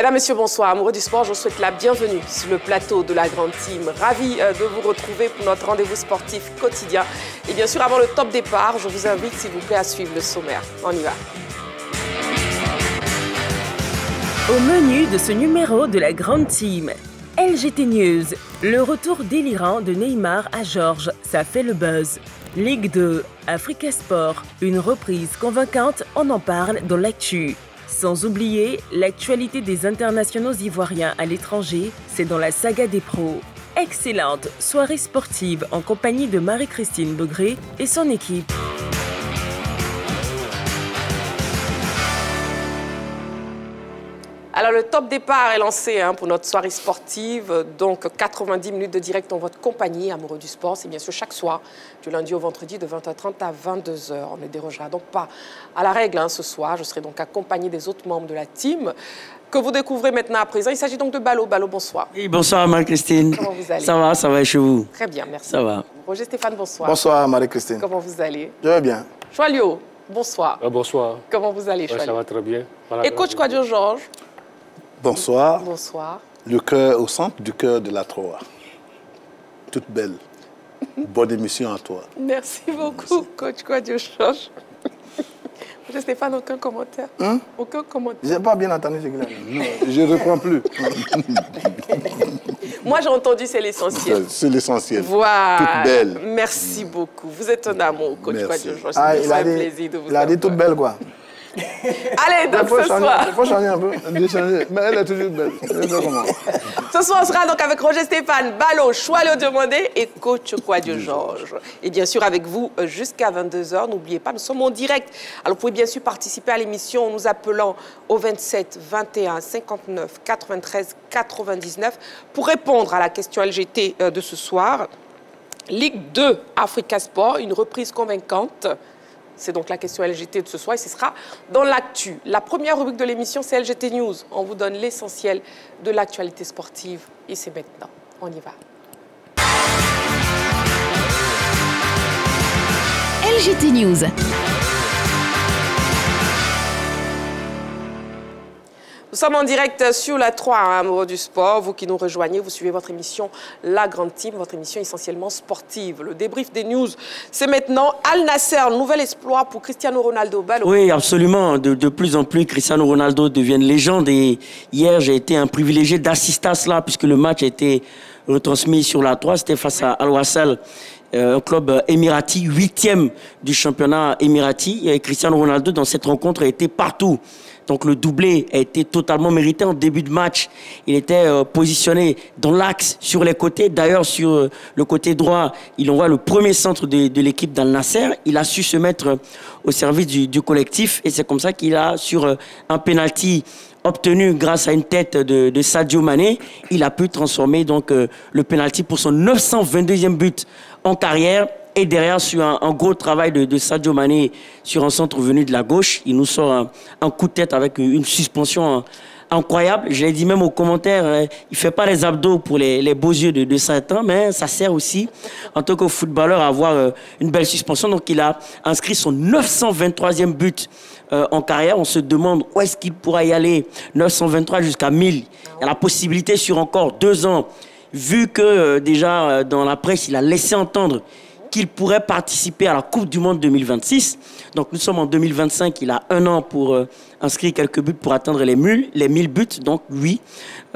Mesdames, Messieurs, bonsoir. Amoureux du sport, je vous souhaite la bienvenue sur le plateau de la Grande Team. Ravi de vous retrouver pour notre rendez-vous sportif quotidien. Et bien sûr, avant le top départ, je vous invite, s'il vous plaît, à suivre le sommaire. On y va. Au menu de ce numéro de la Grande Team, LGT News, le retour délirant de Neymar à Georges, ça fait le buzz. Ligue 2, Africa Sport, une reprise convaincante, on en parle dans l'actu. Sans oublier, l'actualité des internationaux ivoiriens à l'étranger, c'est dans la saga des pros. Excellente soirée sportive en compagnie de Marie-Christine Begré et son équipe. Alors, le top départ est lancé pour notre soirée sportive. Donc, 90 minutes de direct en votre compagnie, amoureux du sport. C'est bien sûr chaque soir, du lundi au vendredi, de 20h30 à 22h. On ne dérogera donc pas à la règle ce soir. Je serai donc accompagné des autres membres de la team que vous découvrez maintenant à présent. Il s'agit donc de Balo. Balo, bonsoir. Oui, bonsoir Marie-Christine. Comment vous allez? Ça va chez vous? Très bien, merci. Ça va. Roger Stéphane, bonsoir. Bonsoir Marie-Christine. Comment vous allez? Je vais bien. Choilio, bonsoir. Bonsoir. Comment vous allez, Choilio? Ça va très bien. Voilà, et coach Kouadio Georges? Bonsoir. Bonsoir. Le cœur au centre du cœur de la Troa. Toute belle. Bonne émission à toi. Merci beaucoup, coach Kouadio Georges. Roger Stéphane, aucun commentaire? Aucun commentaire. Je n'ai pas bien entendu ce qu'il a dit. Non, je ne reprends plus. Moi, j'ai entendu, c'est l'essentiel. C'est l'essentiel. Voilà. Toute belle. Merci beaucoup. Vous êtes un amour, coach Kouadio Georges. Ah, C'est un plaisir de vous il a dit toute belle, quoi. Allez, donc ce soir. Il faut changer un peu. Mais elle est toujours belle. Ce soir, on sera donc avec Roger Stéphane, Balo, Choilio Diomandé et coach Kouadio Georges. Et bien sûr, avec vous jusqu'à 22h. N'oubliez pas, nous sommes en direct. Alors, vous pouvez bien sûr participer à l'émission en nous appelant au 27 21 59 93 99 pour répondre à la question LGT de ce soir. Ligue 2, Africa Sport, une reprise convaincante. C'est donc la question LGT de ce soir et ce sera dans l'actu. La première rubrique de l'émission, c'est LGT News. On vous donne l'essentiel de l'actualité sportive et c'est maintenant. On y va. LGT News. Nous sommes en direct sur la 3, amoureux du sport. Vous qui nous rejoignez, vous suivez votre émission La Grande Team, votre émission essentiellement sportive. Le débrief des news, c'est maintenant Al Nasser, nouvel exploit pour Cristiano Ronaldo. Balo. Oui, absolument. De plus en plus, Cristiano Ronaldo devient une légende. Et hier, j'ai été un privilégié d'assister à cela puisque le match a été retransmis sur la 3. C'était face à Al Wassal. Un club émirati, 8e du championnat émirati. Et Cristiano Ronaldo, dans cette rencontre, a été partout. Donc le doublé a été totalement mérité en début de match. Il était positionné dans l'axe, sur les côtés. D'ailleurs, sur le côté droit, il envoie le premier centre de l'équipe d'Al Nasser. Il a su se mettre au service du collectif. Et c'est comme ça qu'il a, sur un penalty obtenu grâce à une tête de Sadio Mané, il a pu transformer donc, le penalty pour son 922e but en carrière. Et derrière, sur un gros travail de Sadio Mané sur un centre venu de la gauche, il nous sort un coup de tête avec une suspension incroyable. Je l'ai dit même aux commentaires, il ne fait pas les abdos pour les beaux yeux de Satan, mais ça sert aussi en tant que footballeur à avoir une belle suspension. Donc il a inscrit son 923e but en carrière. On se demande où est-ce qu'il pourra y aller, 923 jusqu'à 1000. Il y a la possibilité sur encore 2 ans, vu que déjà dans la presse, il a laissé entendre qu'il pourrait participer à la Coupe du Monde 2026. Donc nous sommes en 2025, il a 1 an pour inscrire quelques buts pour atteindre les 1000 buts. Donc oui,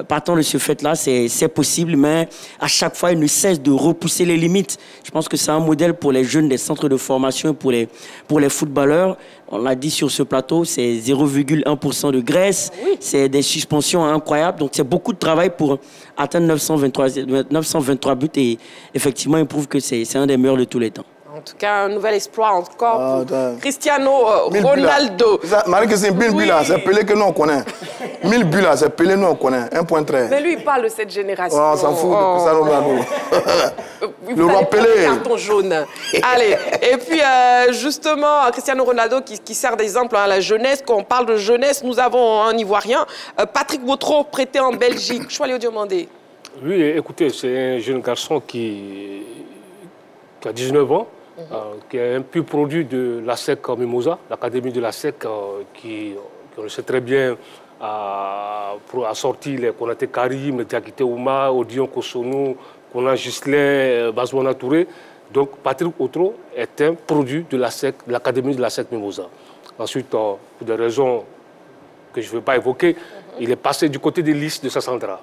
partant de ce fait-là, c'est possible, mais à chaque fois, il ne cesse de repousser les limites. Je pense que c'est un modèle pour les jeunes des centres de formation, pour les footballeurs. On l'a dit sur ce plateau, c'est 0,1% de graisse, c'est des suspensions incroyables. Donc c'est beaucoup de travail pour atteindre 923 buts et effectivement, il prouve que c'est un des meilleurs de tous les temps. En tout cas, un nouvel exploit encore pour Cristiano Ronaldo. Marie-Christine, 1000 buts là, c'est Pelé que nous on connaît. 1000 buts là, c'est Pelé nous on connaît. 1.13. Mais lui, il parle de cette génération. Oh, on s'en fout de Cristiano Ronaldo. Le roi Pelé. Carton jaune. Allez, et puis justement, Cristiano Ronaldo qui sert d'exemple à la jeunesse. Quand on parle de jeunesse, nous avons un Ivoirien, Patrick Botro, prêté en Belgique. Choilio Diomandé. Oui, écoutez, c'est un jeune garçon qui a 19 ans. Qui est un pur produit de la SEC Mimosa, l'académie de la SEC, qui, on le sait très bien, a sorti les Konaté Karim, Diakité Ouma, Odion Kosonou, Konan Gisley, Bazouana Touré. Donc Patrick Otro est un produit de l'Académie de la SEC Mimosa. Ensuite, pour des raisons que je ne veux pas évoquer, il est passé du côté des listes de Sassandra.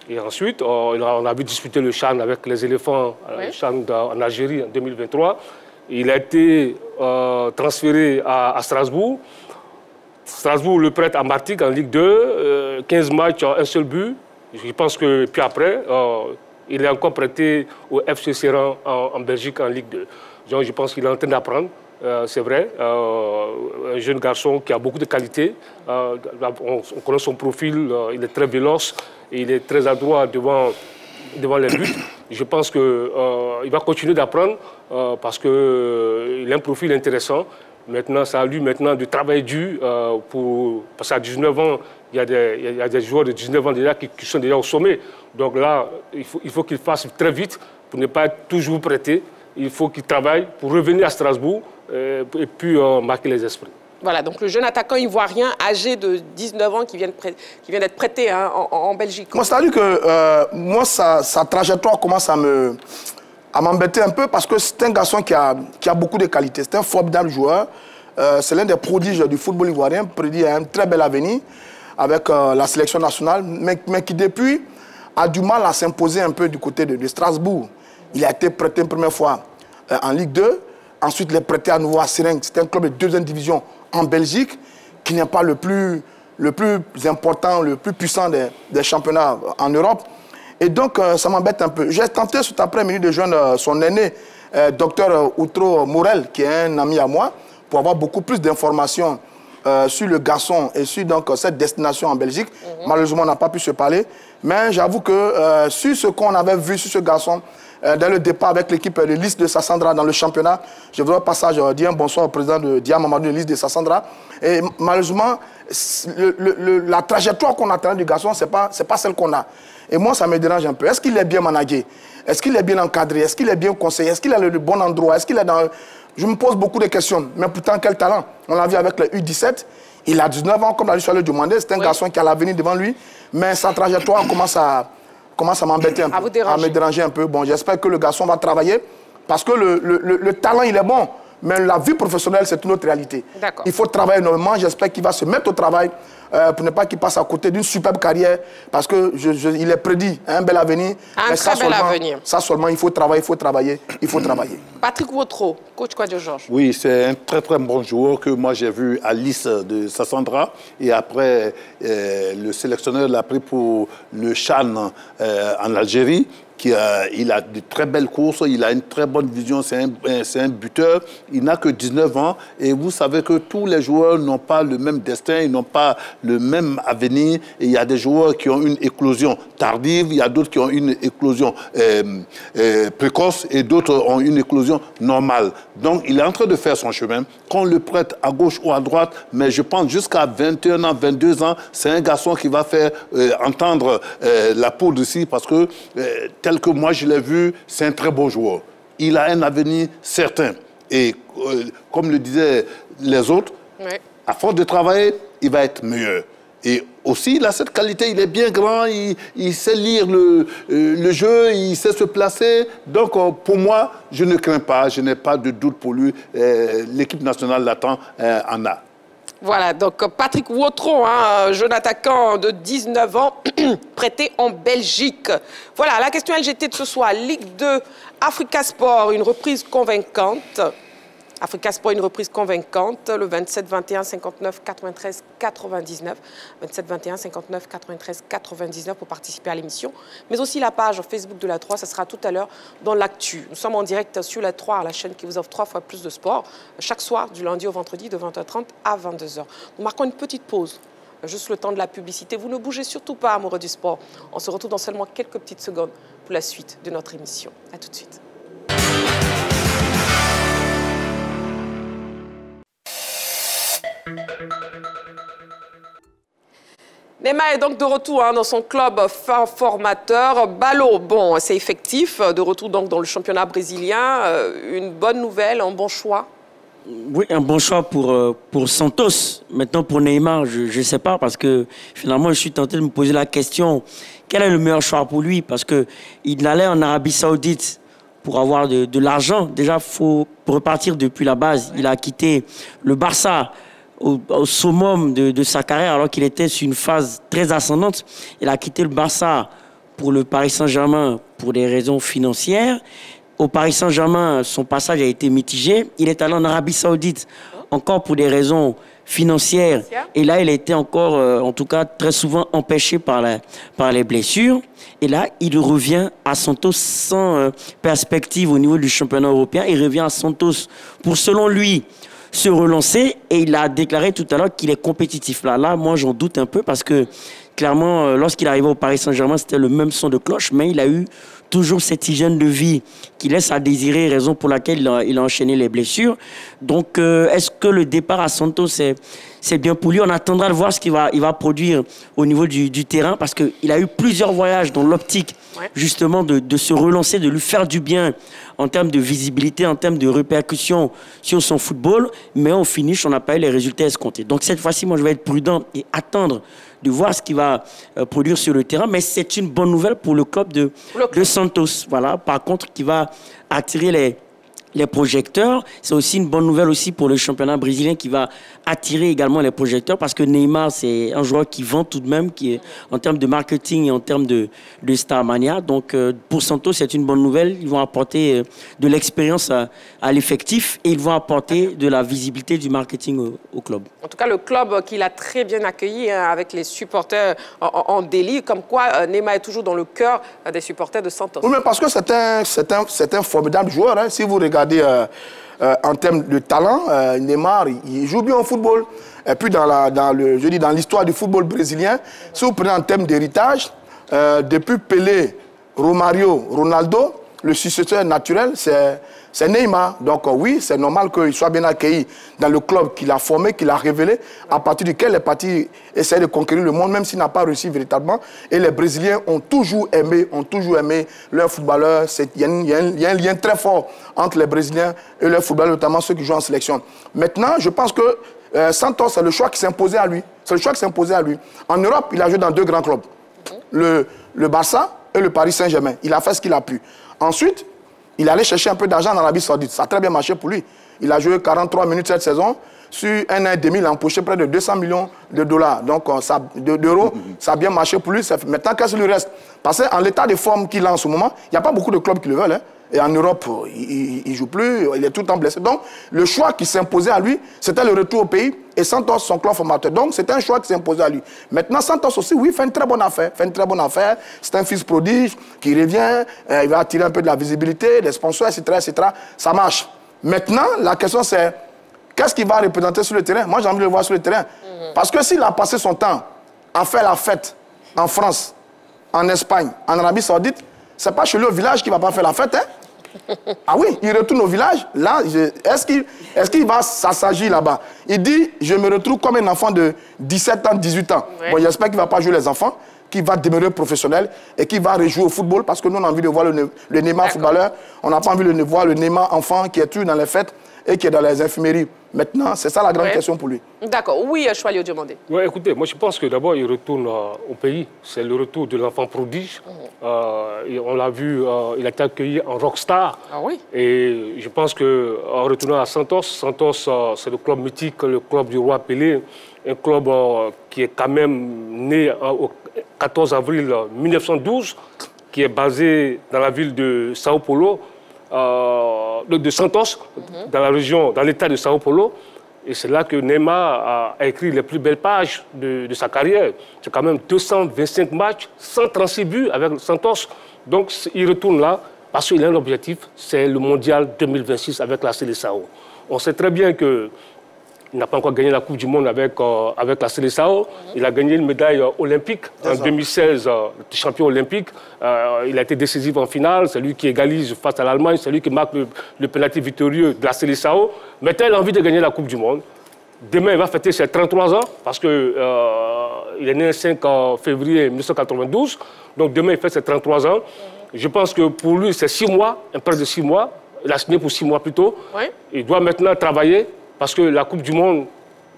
Et ensuite, on a vu disputer le CHAN avec les éléphants, le CHAN en Algérie en 2023. Il a été transféré à Strasbourg. Strasbourg le prête à Martigues en Ligue 2, 15 matchs, un seul but. Je pense que, puis après, il est encore prêté au FC Serran en Belgique en Ligue 2. Donc, je pense qu'il est en train d'apprendre, c'est vrai. Un jeune garçon qui a beaucoup de qualités. On connaît son profil, il est très véloce, et il est très adroit devant les buts. Je pense qu'il va continuer d'apprendre parce qu'il a un profil intéressant. Maintenant, c'est à lui maintenant de travailler dur parce qu'à 19 ans, il y a des joueurs de 19 ans déjà qui sont déjà au sommet. Donc là, il faut qu'il fasse très vite pour ne pas être toujours prêté. Il faut qu'il travaille pour revenir à Strasbourg et puis marquer les esprits. Voilà, donc le jeune attaquant ivoirien âgé de 19 ans qui vient d'être prêté hein, en Belgique. Moi, c'est-à-dire que moi, sa trajectoire commence à m'embêter un peu parce que c'est un garçon qui a beaucoup de qualités. C'est un formidable joueur. C'est l'un des prodiges du football ivoirien, prédit un très bel avenir avec la sélection nationale, mais qui depuis a du mal à s'imposer un peu du côté de Strasbourg. Il a été prêté une première fois en Ligue 2, ensuite il est prêté à nouveau à Sereng. C'est un club de deuxième division en Belgique, qui n'est pas le plus important, le plus puissant des championnats en Europe. Et donc, ça m'embête un peu. J'ai tenté cet après-midi de joindre son aîné, docteur Outro Morel, qui est un ami à moi, pour avoir beaucoup plus d'informations sur le garçon et sur donc, cette destination en Belgique. Malheureusement, on n'a pas pu se parler. Mais j'avoue que sur ce qu'on avait vu sur ce garçon, dès le départ avec l'équipe de Lys de Sassandra dans le championnat, je voudrais au passage dire un bonsoir au président de Dia Mamadou de Lys de Sassandra. Et malheureusement, la trajectoire qu'on attend du garçon, ce n'est pas celle qu'on a. Et moi, ça me dérange un peu. Est-ce qu'il est bien managé? Est-ce qu'il est bien encadré? Est-ce qu'il est bien conseillé? Est-ce qu'il a le bon endroit? Est-ce qu'il est dans... Je me pose beaucoup de questions. Mais pourtant, quel talent. On l'a vu avec le U17. Il a 19 ans, comme l'a dit sur le demander. C'est un garçon qui a l'avenir devant lui. Mais sa trajectoire commence à m'embêter un peu. À me déranger un peu. Bon, j'espère que le garçon va travailler. Parce que le talent, il est bon. Mais la vie professionnelle, c'est une autre réalité. Il faut travailler énormément. J'espère qu'il va se mettre au travail pour ne pas qu'il passe à côté d'une superbe carrière. Parce qu'il est prédit un bel avenir. Un très bel avenir. Ça seulement, il faut travailler, il faut travailler, il faut travailler. Patrick Wotro, coach Kouadio Georges. Oui, c'est un très très bon joueur que moi j'ai vu à Lys de Sassandra. Et après, le sélectionneur l'a pris pour le CHAN en Algérie. Il a de très belles courses, il a une très bonne vision, c'est un buteur. Il n'a que 19 ans et vous savez que tous les joueurs n'ont pas le même destin, ils n'ont pas le même avenir. Et il y a des joueurs qui ont une éclosion tardive, il y a d'autres qui ont une éclosion précoce et d'autres ont une éclosion normale. Donc il est en train de faire son chemin, qu'on le prête à gauche ou à droite, mais je pense jusqu'à 21 ans, 22 ans, c'est un garçon qui va faire entendre la poudre ici parce que tel que moi je l'ai vu, c'est un très bon joueur. Il a un avenir certain. Et comme le disaient les autres, à force de travailler, il va être meilleur. Et aussi, il a cette qualité, il est bien grand, il sait lire le jeu, il sait se placer. Donc, pour moi, je ne crains pas, je n'ai pas de doute pour lui. L'équipe nationale l'attend, en a. Voilà, donc Patrick Wotro, un jeune attaquant de 19 ans, prêté en Belgique. Voilà, la question LGT de ce soir, Ligue 2, Africa Sport, une reprise convaincante. Africa Sport, une reprise convaincante, le 27 21 59 93 99. 27 21 59 93 99 pour participer à l'émission. Mais aussi la page Facebook de la 3, ça sera tout à l'heure dans l'actu. Nous sommes en direct sur la 3, la chaîne qui vous offre 3 fois plus de sport, chaque soir, du lundi au vendredi, de 20h30 à 22h. Nous marquons une petite pause, juste le temps de la publicité. Vous ne bougez surtout pas, amoureux du sport. On se retrouve dans seulement quelques petites secondes pour la suite de notre émission. A tout de suite. Neymar est donc de retour dans son club formateur. Ballot, bon, c'est effectif, de retour donc dans le championnat brésilien. Une bonne nouvelle, un bon choix? Oui, un bon choix pour Santos. Maintenant, pour Neymar, je ne sais pas, parce que finalement, je suis tenté de me poser la question, quel est le meilleur choix pour lui? Parce qu'il allait en Arabie Saoudite pour avoir de l'argent. Déjà, il faut repartir depuis la base. Il a quitté le Barça au summum de sa carrière, alors qu'il était sur une phase très ascendante. Il a quitté le Barça pour le Paris Saint-Germain pour des raisons financières. Au Paris Saint-Germain, son passage a été mitigé. Il est allé en Arabie Saoudite, encore pour des raisons financières. Et là, il a été encore, en tout cas, très souvent empêché par les blessures. Et là, il revient à Santos sans perspective au niveau du championnat européen. Il revient à Santos pour, selon lui, se relancer. Et il a déclaré tout à l'heure qu'il est compétitif. Là, moi, j'en doute un peu parce que, clairement, lorsqu'il arrivait au Paris Saint-Germain, c'était le même son de cloche, mais il a eu toujours cette hygiène de vie qui laisse à désirer, raison pour laquelle il a enchaîné les blessures. Donc, est-ce que le départ à Santos, c'est bien pour lui? On attendra de voir ce qu'il va produire au niveau du terrain, parce qu'il a eu plusieurs voyages dans l'optique, justement, de se relancer, de lui faire du bien en termes de visibilité, en termes de répercussions sur son football. Mais au finish, on n'a pas eu les résultats escomptés. Donc, cette fois-ci, moi, je vais être prudent et attendre de voir ce qu'il va produire sur le terrain. Mais c'est une bonne nouvelle pour le club de Santos. Voilà. Par contre, qui va attirer les projecteurs. C'est aussi une bonne nouvelle aussi pour le championnat brésilien, qui va attirer également les projecteurs, parce que Neymar, c'est un joueur qui vend tout de même, qui est en termes de marketing et en termes de Starmania. Donc, pour Santos, c'est une bonne nouvelle. Ils vont apporter de l'expérience à l'effectif, et ils vont apporter de la visibilité du marketing au club. En tout cas, le club qui l'a très bien accueilli, hein, avec les supporters en délire, comme quoi Neymar est toujours dans le cœur des supporters de Santos. Oui, mais parce que c'est un formidable joueur. Hein. Si vous regardez en termes de talent, Neymar, il joue bien au football. Et puis dans l'histoire du football brésilien, si vous prenez en termes d'héritage, depuis Pelé, Romario, Ronaldo, le successeur naturel, c'est Neymar. Donc oui, c'est normal qu'il soit bien accueilli dans le club qu'il a formé, qu'il a révélé, à partir duquel les partis essaient de conquérir le monde, même s'il n'a pas réussi véritablement. Et les Brésiliens ont toujours aimé leurs footballeurs. Il y a un lien très fort entre les Brésiliens et leurs footballeurs, notamment ceux qui jouent en sélection. Maintenant, je pense que Santos, c'est le choix qui s'imposait à lui. C'est le choix qui s'imposait à lui. En Europe, il a joué dans deux grands clubs, le Barça et le Paris Saint-Germain. Il a fait ce qu'il a pu. Ensuite, il allait chercher un peu d'argent en Arabie Saoudite. Ça a très bien marché pour lui. Il a joué 43 minutes cette saison. Sur un an et demi, il a empoché près de 200 millions de dollars. Donc, d'euros, ça a bien marché pour lui. Maintenant, qu'est-ce qu'il lui reste? Parce qu'en l'état de forme qu'il a en ce moment, il n'y a pas beaucoup de clubs qui le veulent. Hein. Et en Europe, il ne joue plus, il est tout le temps blessé. Donc, le choix qui s'imposait à lui, c'était le retour au pays. Et Santos, son club formateur. Donc, c'était un choix qui s'imposait à lui. Maintenant, Santos aussi, oui, fait une très bonne affaire. C'est un fils prodige qui revient, il va attirer un peu de la visibilité, des sponsors, etc., etc. Ça marche. Maintenant, la question c'est, qu'est-ce qu'il va représenter sur le terrain? Moi, j'ai envie de le voir sur le terrain. Parce que s'il a passé son temps à faire la fête en France, en Espagne, en Arabie Saoudite, c'est pas chez lui au village qu'il ne va pas faire la fête, hein? Ah oui, il retourne au village. Là, est-ce qu'il va s'assagir là-bas? Il dit, je me retrouve comme un enfant de 17 ans, 18 ans. Ouais. Bon, j'espère qu'il ne va pas jouer les enfants, qu'il va demeurer professionnel et qu'il va rejouer au football, parce que nous, on a envie de voir le Neymar footballeur. On n'a pas envie de voir le Neymar enfant qui est toujours dans les fêtes et qui est dans les infirmeries. Maintenant, c'est ça la grande question pour lui. D'accord. Oui, Choualio Diomandé. Oui, écoutez, moi je pense que d'abord il retourne au pays. C'est le retour de l'enfant prodige. Et on l'a vu, il a été accueilli en rockstar. Ah oui. Et je pense qu'en retournant à Santos, c'est le club mythique, le club du roi Pelé. Un club qui est quand même né au 14 avril 1912, qui est basé dans la ville de Sao Paulo. De Santos, dans la région, dans l'état de Sao Paulo. Et c'est là que Neymar a écrit les plus belles pages de sa carrière. C'est quand même 225 matchs, 136 buts avec Santos. Donc il retourne là parce qu'il a un objectif, c'est le mondial 2026 avec la Seleção. On sait très bien que il n'a pas encore gagné la Coupe du Monde avec la Seleção. Il a gagné une médaille olympique en 2016, champion olympique. Il a été décisif en finale. C'est lui qui égalise face à l'Allemagne. C'est lui qui marque le pénalty victorieux de la Seleção. Maintenant, il a envie de gagner la Coupe du Monde. Demain, il va fêter ses 33 ans parce qu'il est né le 5 février 1992. Donc demain, il fait ses 33 ans. Je pense que pour lui, c'est 6 mois, un près de 6 mois. il a signé pour 6 mois plus tôt. Oui. Il doit maintenant travailler parce que la Coupe du Monde,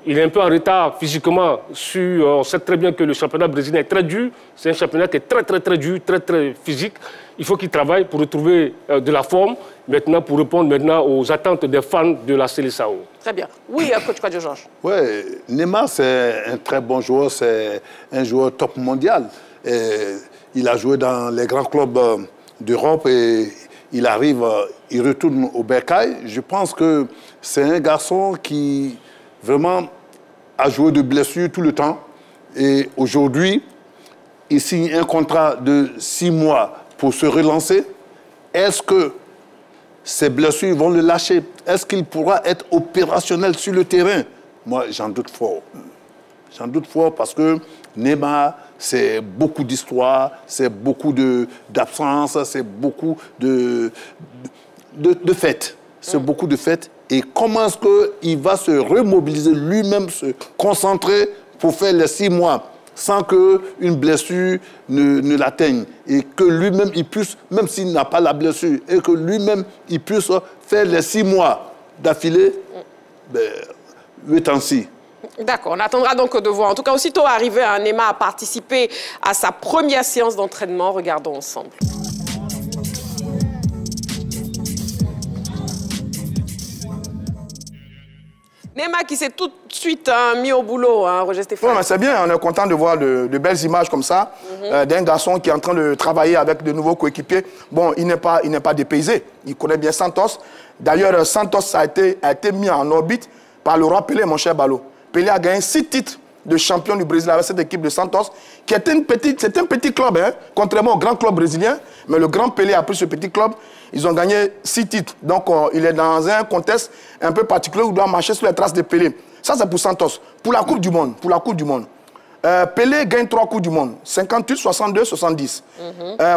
il est un peu en retard physiquement. On sait très bien que le championnat brésilien est très dur. C'est un championnat qui est très dur, très physique. Il faut qu'il travaille pour retrouver de la forme, maintenant pour répondre maintenant aux attentes des fans de la Seleção. Très bien. Oui, coach Kouadio Georges. Oui, Neymar, c'est un très bon joueur, c'est un joueur top mondial. Et il a joué dans les grands clubs d'Europe et il arrive, il retourne au Bercail. Je pense que c'est un garçon qui vraiment a joué de blessures tout le temps. Et aujourd'hui, il signe un contrat de 6 mois pour se relancer. Est-ce que ces blessures vont le lâcher? Est-ce qu'il pourra être opérationnel sur le terrain? Moi, j'en doute fort. J'en doute fort parce que Neymar, c'est beaucoup d'histoire, c'est beaucoup d'absence, c'est beaucoup de fêtes. C'est beaucoup de fêtes. Et comment est-ce qu'il va se remobiliser lui-même, se concentrer pour faire les 6 mois sans qu'une blessure ne l'atteigne et que lui-même, il puisse, même s'il n'a pas la blessure, et que lui-même, il puisse faire les 6 mois d'affilée, ben, 8 ans ci. D'accord, on attendra donc de voir. En tout cas, aussitôt arrivé, Neymar a participé à sa première séance d'entraînement. Regardons ensemble. Neymar qui s'est tout de suite mis au boulot, Roger Stéphane. Oui, mais c'est bien, on est content de voir de belles images comme ça, d'un garçon qui est en train de travailler avec de nouveaux coéquipiers. Bon, il n'est pas dépaysé, il connaît bien Santos. D'ailleurs, Santos a été mis en orbite par le roi Pelé, mon cher Balo. Pelé a gagné 6 titres de champion du Brésil avec cette équipe de Santos, qui est c'est un petit club, hein, contrairement au grand club brésilien. Mais le grand Pelé a pris ce petit club. Ils ont gagné 6 titres. Donc, il est dans un contexte un peu particulier où il doit marcher sur les traces de Pelé. Ça, c'est pour Santos. Pour la Coupe du Monde. Pelé gagne 3 Coupes du Monde. 58, 62, 70.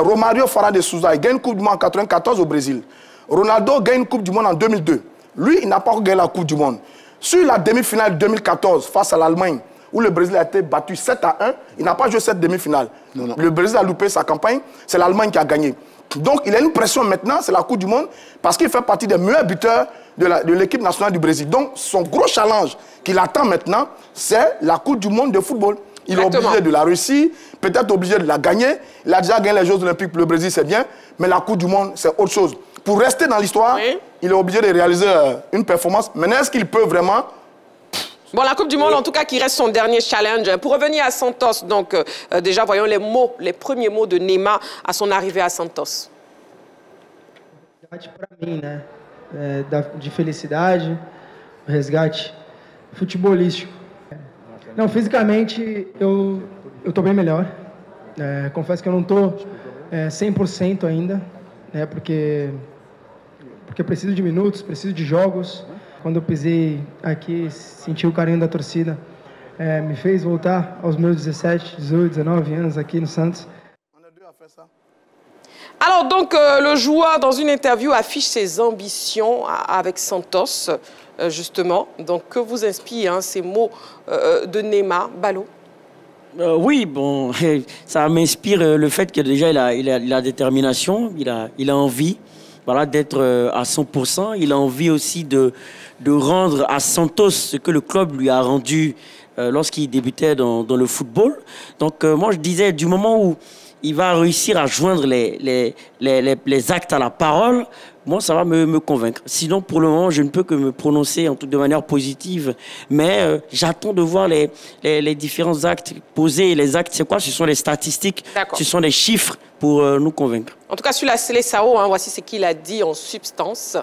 Romario Fara de Souza, il gagne une Coupe du Monde en 94 au Brésil. Ronaldo gagne une Coupe du Monde en 2002. Lui, il n'a pas gagné la Coupe du Monde. Sur la demi-finale 2014 face à l'Allemagne, où le Brésil a été battu 7-1, il n'a pas joué cette demi-finale. Le Brésil a loupé sa campagne, c'est l'Allemagne qui a gagné. Donc, il a une pression maintenant, c'est la Coupe du Monde, parce qu'il fait partie des meilleurs buteurs de l'équipe nationale du Brésil. Donc, son gros challenge qu'il attend maintenant, c'est la Coupe du Monde de football. Il est obligé de la réussir, peut-être obligé de la gagner. Il a déjà gagné les Jeux Olympiques pour le Brésil, c'est bien, mais la Coupe du Monde, c'est autre chose. Pour rester dans l'histoire, il est obligé de réaliser une performance. Maintenant, est-ce qu'il peut vraiment... Bon, la Coupe du Monde, en tout cas, qui reste son dernier challenge. Pour revenir à Santos, donc, déjà, voyons les premiers mots de Neymar à son arrivée à Santos. Para mim, né, de felicidade, resgate futebolístico. Não, fisicamente, eu tô bem melhor. Confesso que eu não tô 100% ainda, né, porque eu preciso de minutos, preciso de jogos. Quando eu pisei aqui, senti o carinho da torcida, me fez voltar aos meus 17, 18, 19 anos aqui no Santos. Alors donc, le joueur, dans une interview, affiche ses ambitions avec Santos, justement. Donc, que vous inspirent ces mots de Neymar, Balo? Oui, bon, ça m'inspire le fait que déjà, il a la détermination, il a envie, voilà, d'être à 100%. Il a envie aussi de rendre à Santos ce que le club lui a rendu lorsqu'il débutait dans le football. Donc, moi, je disais, du moment où il va réussir à joindre les actes à la parole, moi, ça va me convaincre. Sinon, pour le moment, je ne peux que me prononcer de manière positive. Mais j'attends de voir les différents actes posés. Les actes, c'est quoi? Ce sont les statistiques, ce sont les chiffres pour nous convaincre. En tout cas, sur la Seleção, voici ce qu'il a dit en substance.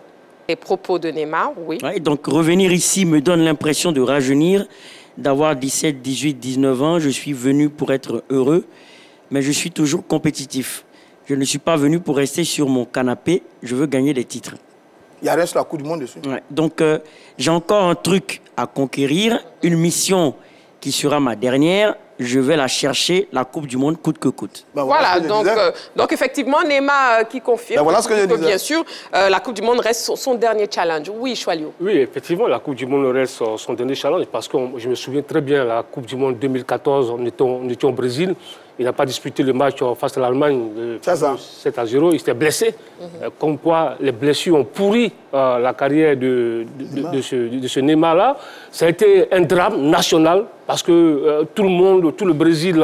Les propos de Neymar, oui. Ouais, donc, revenir ici me donne l'impression de rajeunir, d'avoir 17, 18, 19 ans. Je suis venu pour être heureux, mais je suis toujours compétitif. Je ne suis pas venu pour rester sur mon canapé. Je veux gagner des titres. Il y a rien sur la Coupe du Monde dessus. Ouais, donc, j'ai encore un truc à conquérir, une mission qui sera ma dernière. Je vais la chercher, la Coupe du Monde, coûte que coûte. Ben voilà, donc effectivement, Neymar qui confirme ben voilà ce que je disais. Bien sûr, la Coupe du Monde reste son dernier challenge. Oui, Choualio. Oui, effectivement, la Coupe du Monde reste son dernier challenge parce que je me souviens très bien, la Coupe du Monde 2014, on était au Brésil Il n'a pas disputé le match face à l'Allemagne, 7-0. Il s'était blessé. Comme quoi, les blessures ont pourri la carrière de ce Neymar-là. Ça a été un drame national parce que tout le monde, tout le Brésil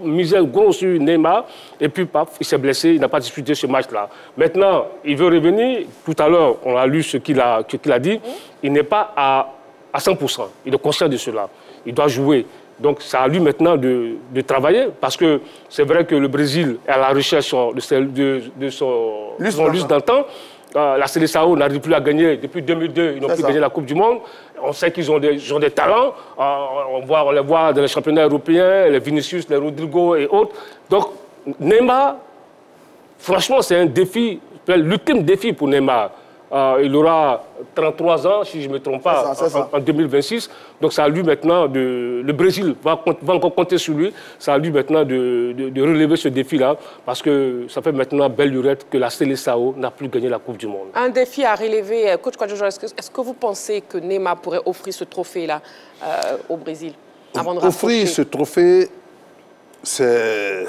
misait gros sur Neymar. Et puis, paf, il s'est blessé. Il n'a pas disputé ce match-là. Maintenant, il veut revenir. Tout à l'heure, on a lu ce qu'il a dit. Il n'est pas à 100%. Il est conscient de cela. Il doit jouer. Donc, c'est à lui maintenant de travailler, parce que c'est vrai que le Brésil est à la recherche de son lustre d'antan. La Seleção n'arrive plus à gagner. Depuis 2002, ils n'ont plus gagné la Coupe du Monde. On sait qu'ils ont des talents. On les voit dans les championnats européens, les Vinicius, les Rodrigo et autres. Donc, Neymar, franchement, c'est un défi, l'ultime défi pour Neymar. Il aura 33 ans, si je ne me trompe pas, en 2026. Donc, c'est à lui maintenant le Brésil va encore compter sur lui. C'est à lui maintenant de relever ce défi-là, parce que ça fait maintenant belle lurette que la Seleção n'a plus gagné la Coupe du Monde. Un défi à relever. Coach Kwadjojo, est-ce que vous pensez que Neymar pourrait offrir ce trophée-là au Brésil avant de offrir ce trophée, c'est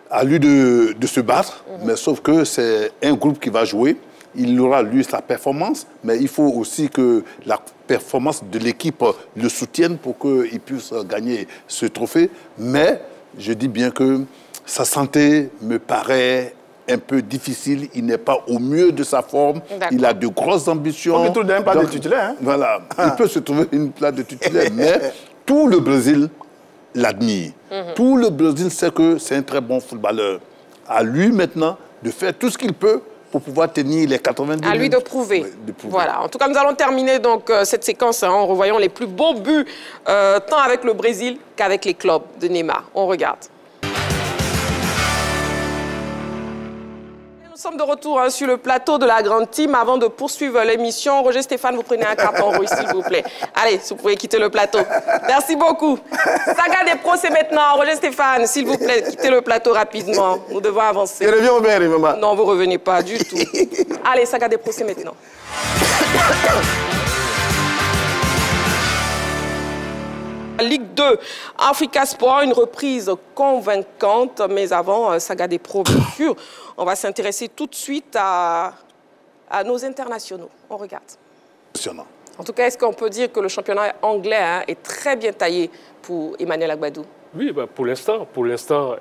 à lui de se battre, mais sauf que c'est un groupe qui va jouer. Il aura, lui, sa performance, mais il faut aussi que la performance de l'équipe le soutienne pour qu'il puisse gagner ce trophée. Mais je dis bien que sa santé me paraît un peu difficile. Il n'est pas au mieux de sa forme. Il a de grosses ambitions. On ne trouve même pas de titulaire. Hein? Voilà. Il peut se trouver une place de titulaire, mais tout le Brésil l'admire. Tout le Brésil sait que c'est un très bon footballeur. À lui, maintenant, de faire tout ce qu'il peut pour pouvoir tenir les 90 minutes. À lui de prouver. Oui, de prouver. Voilà. En tout cas, nous allons terminer donc, cette séquence en revoyant les plus beaux buts, tant avec le Brésil qu'avec les clubs de Neymar. On regarde. Nous sommes de retour sur le plateau de la Grande Team. Avant de poursuivre l'émission, Roger Stéphane, vous prenez un carton rouge, s'il vous plaît. Allez, vous pouvez quitter le plateau. Merci beaucoup. Saga des pros, c'est maintenant. Roger Stéphane, s'il vous plaît, quittez le plateau rapidement. Nous devons avancer. Je reviens au bien, maman. Non, vous ne revenez pas du tout. Allez, Saga des pros, c'est maintenant. Ligue 2, Africa Sport, une reprise convaincante. Mais avant, Saga des pros, bien sûr, on va s'intéresser tout de suite à nos internationaux. On regarde. En tout cas, est-ce qu'on peut dire que le championnat anglais est très bien taillé pour Emmanuel Agbadou? Oui, bah pour l'instant,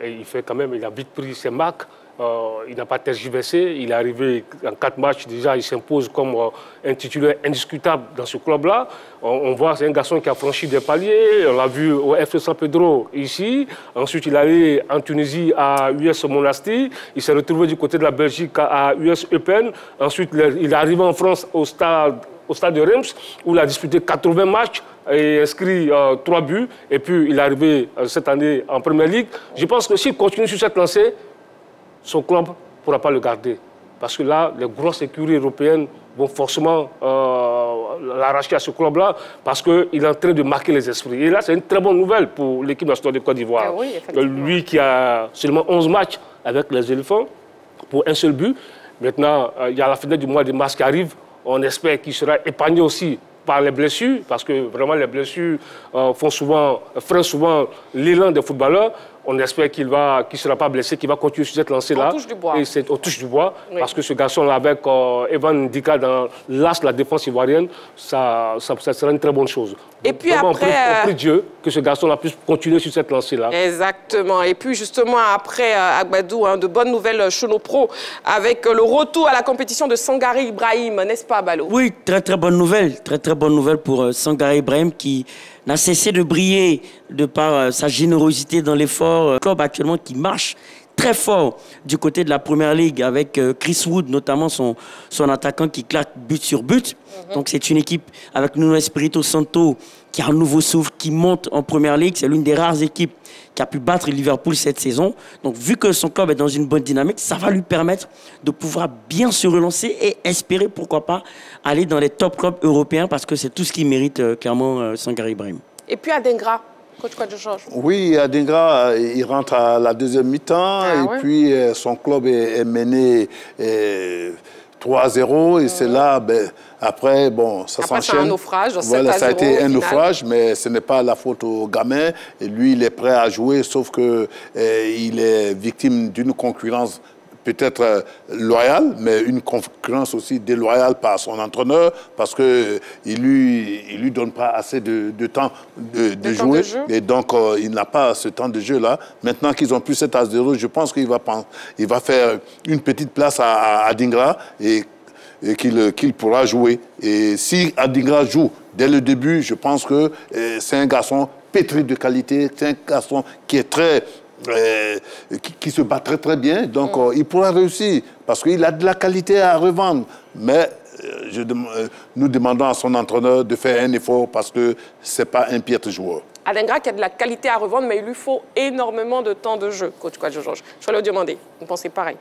il a vite pris ses marques. Il n'a pas tergiversé. Il est arrivé en 4 matchs. Déjà, il s'impose comme un titulaire indiscutable dans ce club-là. On voit, c'est un garçon qui a franchi des paliers. On l'a vu au FC San Pedro ici. Ensuite, il est allé en Tunisie à US Monastir. Il s'est retrouvé du côté de la Belgique à US Eupen. Ensuite, il est arrivé en France au stade de Reims, où il a disputé 80 matchs et inscrit 3 buts. Et puis, il est arrivé cette année en Première Ligue. Je pense que s'il continue sur cette lancée, son club ne pourra pas le garder. Parce que là, les grosses écuries européennes vont forcément l'arracher à ce club-là, parce qu'il est en train de marquer les esprits. Et là, c'est une très bonne nouvelle pour l'équipe nationale de Côte d'Ivoire. Oui, lui qui a seulement 11 matchs avec les éléphants, pour un seul but. Maintenant, il y a la finale du mois de mars qui arrive. On espère qu'il sera épargné aussi par les blessures, parce que vraiment les blessures freinent souvent l'élan des footballeurs. On espère qu'il ne sera pas blessé, qu'il va continuer sur cette lancée-là. On touche du bois. Et c'est au touche du bois, oui. Parce que ce garçon-là, avec Evan Ndika dans l'as de la défense ivoirienne, ça sera une très bonne chose. Et puis vraiment, après... On prie Dieu que ce garçon-là puisse continuer sur cette lancée-là. Exactement. Et puis justement, après Agbadou, de bonnes nouvelles chez nos pros, avec le retour à la compétition de Sangare Ibrahim, n'est-ce pas, Balo? Oui, très bonne nouvelle. Très bonne nouvelle pour Sangare Ibrahim qui n'a cessé de briller de par sa générosité dans l'effort. Club actuellement qui marche très fort du côté de la Première Ligue avec Chris Wood, notamment son attaquant qui claque but sur but. Donc c'est une équipe avec Nuno Espirito Santo qui a un nouveau souffle, qui monte en Première Ligue. C'est l'une des rares équipes qui a pu battre Liverpool cette saison. Donc vu que son club est dans une bonne dynamique, ça va lui permettre de pouvoir bien se relancer et espérer, pourquoi pas, aller dans les top clubs européens, parce que c'est tout ce qu'il mérite clairement Sangare Ibrahim. Et puis Adingra, coach Kwadjojo. Oui, Adingra, il rentre à la deuxième mi-temps et puis son club est mené 3-0 et c'est là, ben, après, bon, ça s'enchaîne. Après, c'est un naufrage, voilà, ça a été un naufrage, final. mais ce n'est pas la faute au gamin. Et lui, il est prêt à jouer, sauf que il est victime d'une concurrence peut-être loyale, mais une concurrence aussi déloyale par son entraîneur, parce qu'il lui donne pas assez de temps de jouer. Et donc, il n'a pas ce temps de jeu-là. Maintenant qu'ils ont plus 7-0, je pense qu'il va faire une petite place à Adingra et qu'il pourra jouer. Et si Adingra joue dès le début, je pense que c'est un garçon pétri de qualité, c'est un garçon qui est très... qui se bat très très bien, donc il pourra réussir parce qu'il a de la qualité à revendre. Mais nous demandons à son entraîneur de faire un effort parce que ce n'est pas un piètre joueur. Adingra qui a de la qualité à revendre, mais il lui faut énormément de temps de jeu, coach Kouadio-Georges. Je vais le demander, vous pensez pareil?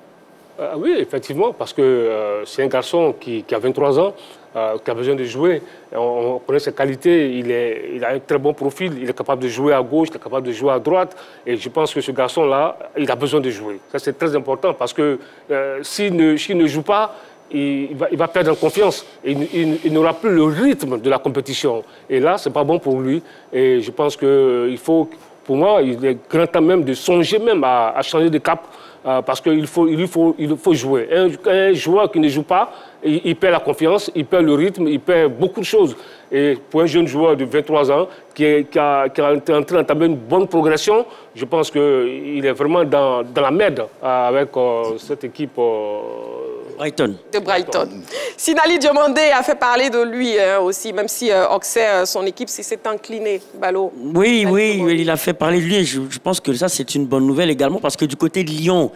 Oui, effectivement, parce que c'est un garçon qui a 23 ans, qui a besoin de jouer. On connaît ses qualités, il a un très bon profil, il est capable de jouer à gauche, il est capable de jouer à droite. Et je pense que ce garçon-là, il a besoin de jouer. Ça, c'est très important parce que s'il ne joue pas, il va perdre en confiance. Il n'aura plus le rythme de la compétition. Et là, ce n'est pas bon pour lui. Et je pense qu'il faut, pour moi, il est grand temps même de songer même à changer de cap. Parce qu'il faut jouer. Un joueur qui ne joue pas, il perd la confiance, il perd le rythme, il perd beaucoup de choses. Et pour un jeune joueur de 23 ans qui est en train d'entamer une bonne progression, je pense qu'il est vraiment dans la merde avec cette équipe Brighton. De Brighton. Sinali Diomandé a fait parler de lui aussi, même si Auxerre, son équipe, s'est inclinée. Ballot. Oui, il a fait parler de lui. Et je pense que ça, c'est une bonne nouvelle également parce que du côté de Lyon,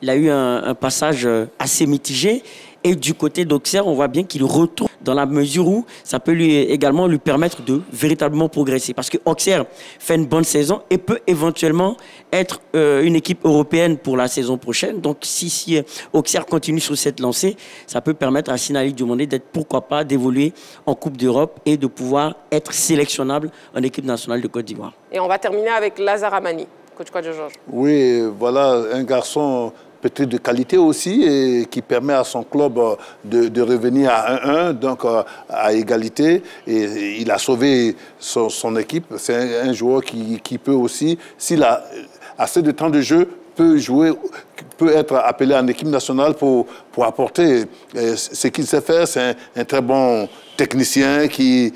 il a eu un passage assez mitigé. Et du côté d'Auxerre, on voit bien qu'il retourne dans la mesure où ça peut également lui permettre de véritablement progresser. Parce que Auxerre fait une bonne saison et peut éventuellement être une équipe européenne pour la saison prochaine. Donc si Auxerre continue sur cette lancée, ça peut permettre à Sinali Diomandé d'être, pourquoi pas, d'évoluer en Coupe d'Europe et de pouvoir être sélectionnable en équipe nationale de Côte d'Ivoire. Et on va terminer avec Lazare Amani, coach Kouadio-Georges. Oui, voilà un garçon peut-être de qualité aussi et qui permet à son club de revenir à 1-1, donc à égalité. Et il a sauvé son équipe. C'est un joueur qui peut aussi, s'il a assez de temps de jeu, peut jouer, peut être appelé en équipe nationale pour apporter ce qu'il sait faire. C'est un très bon technicien qui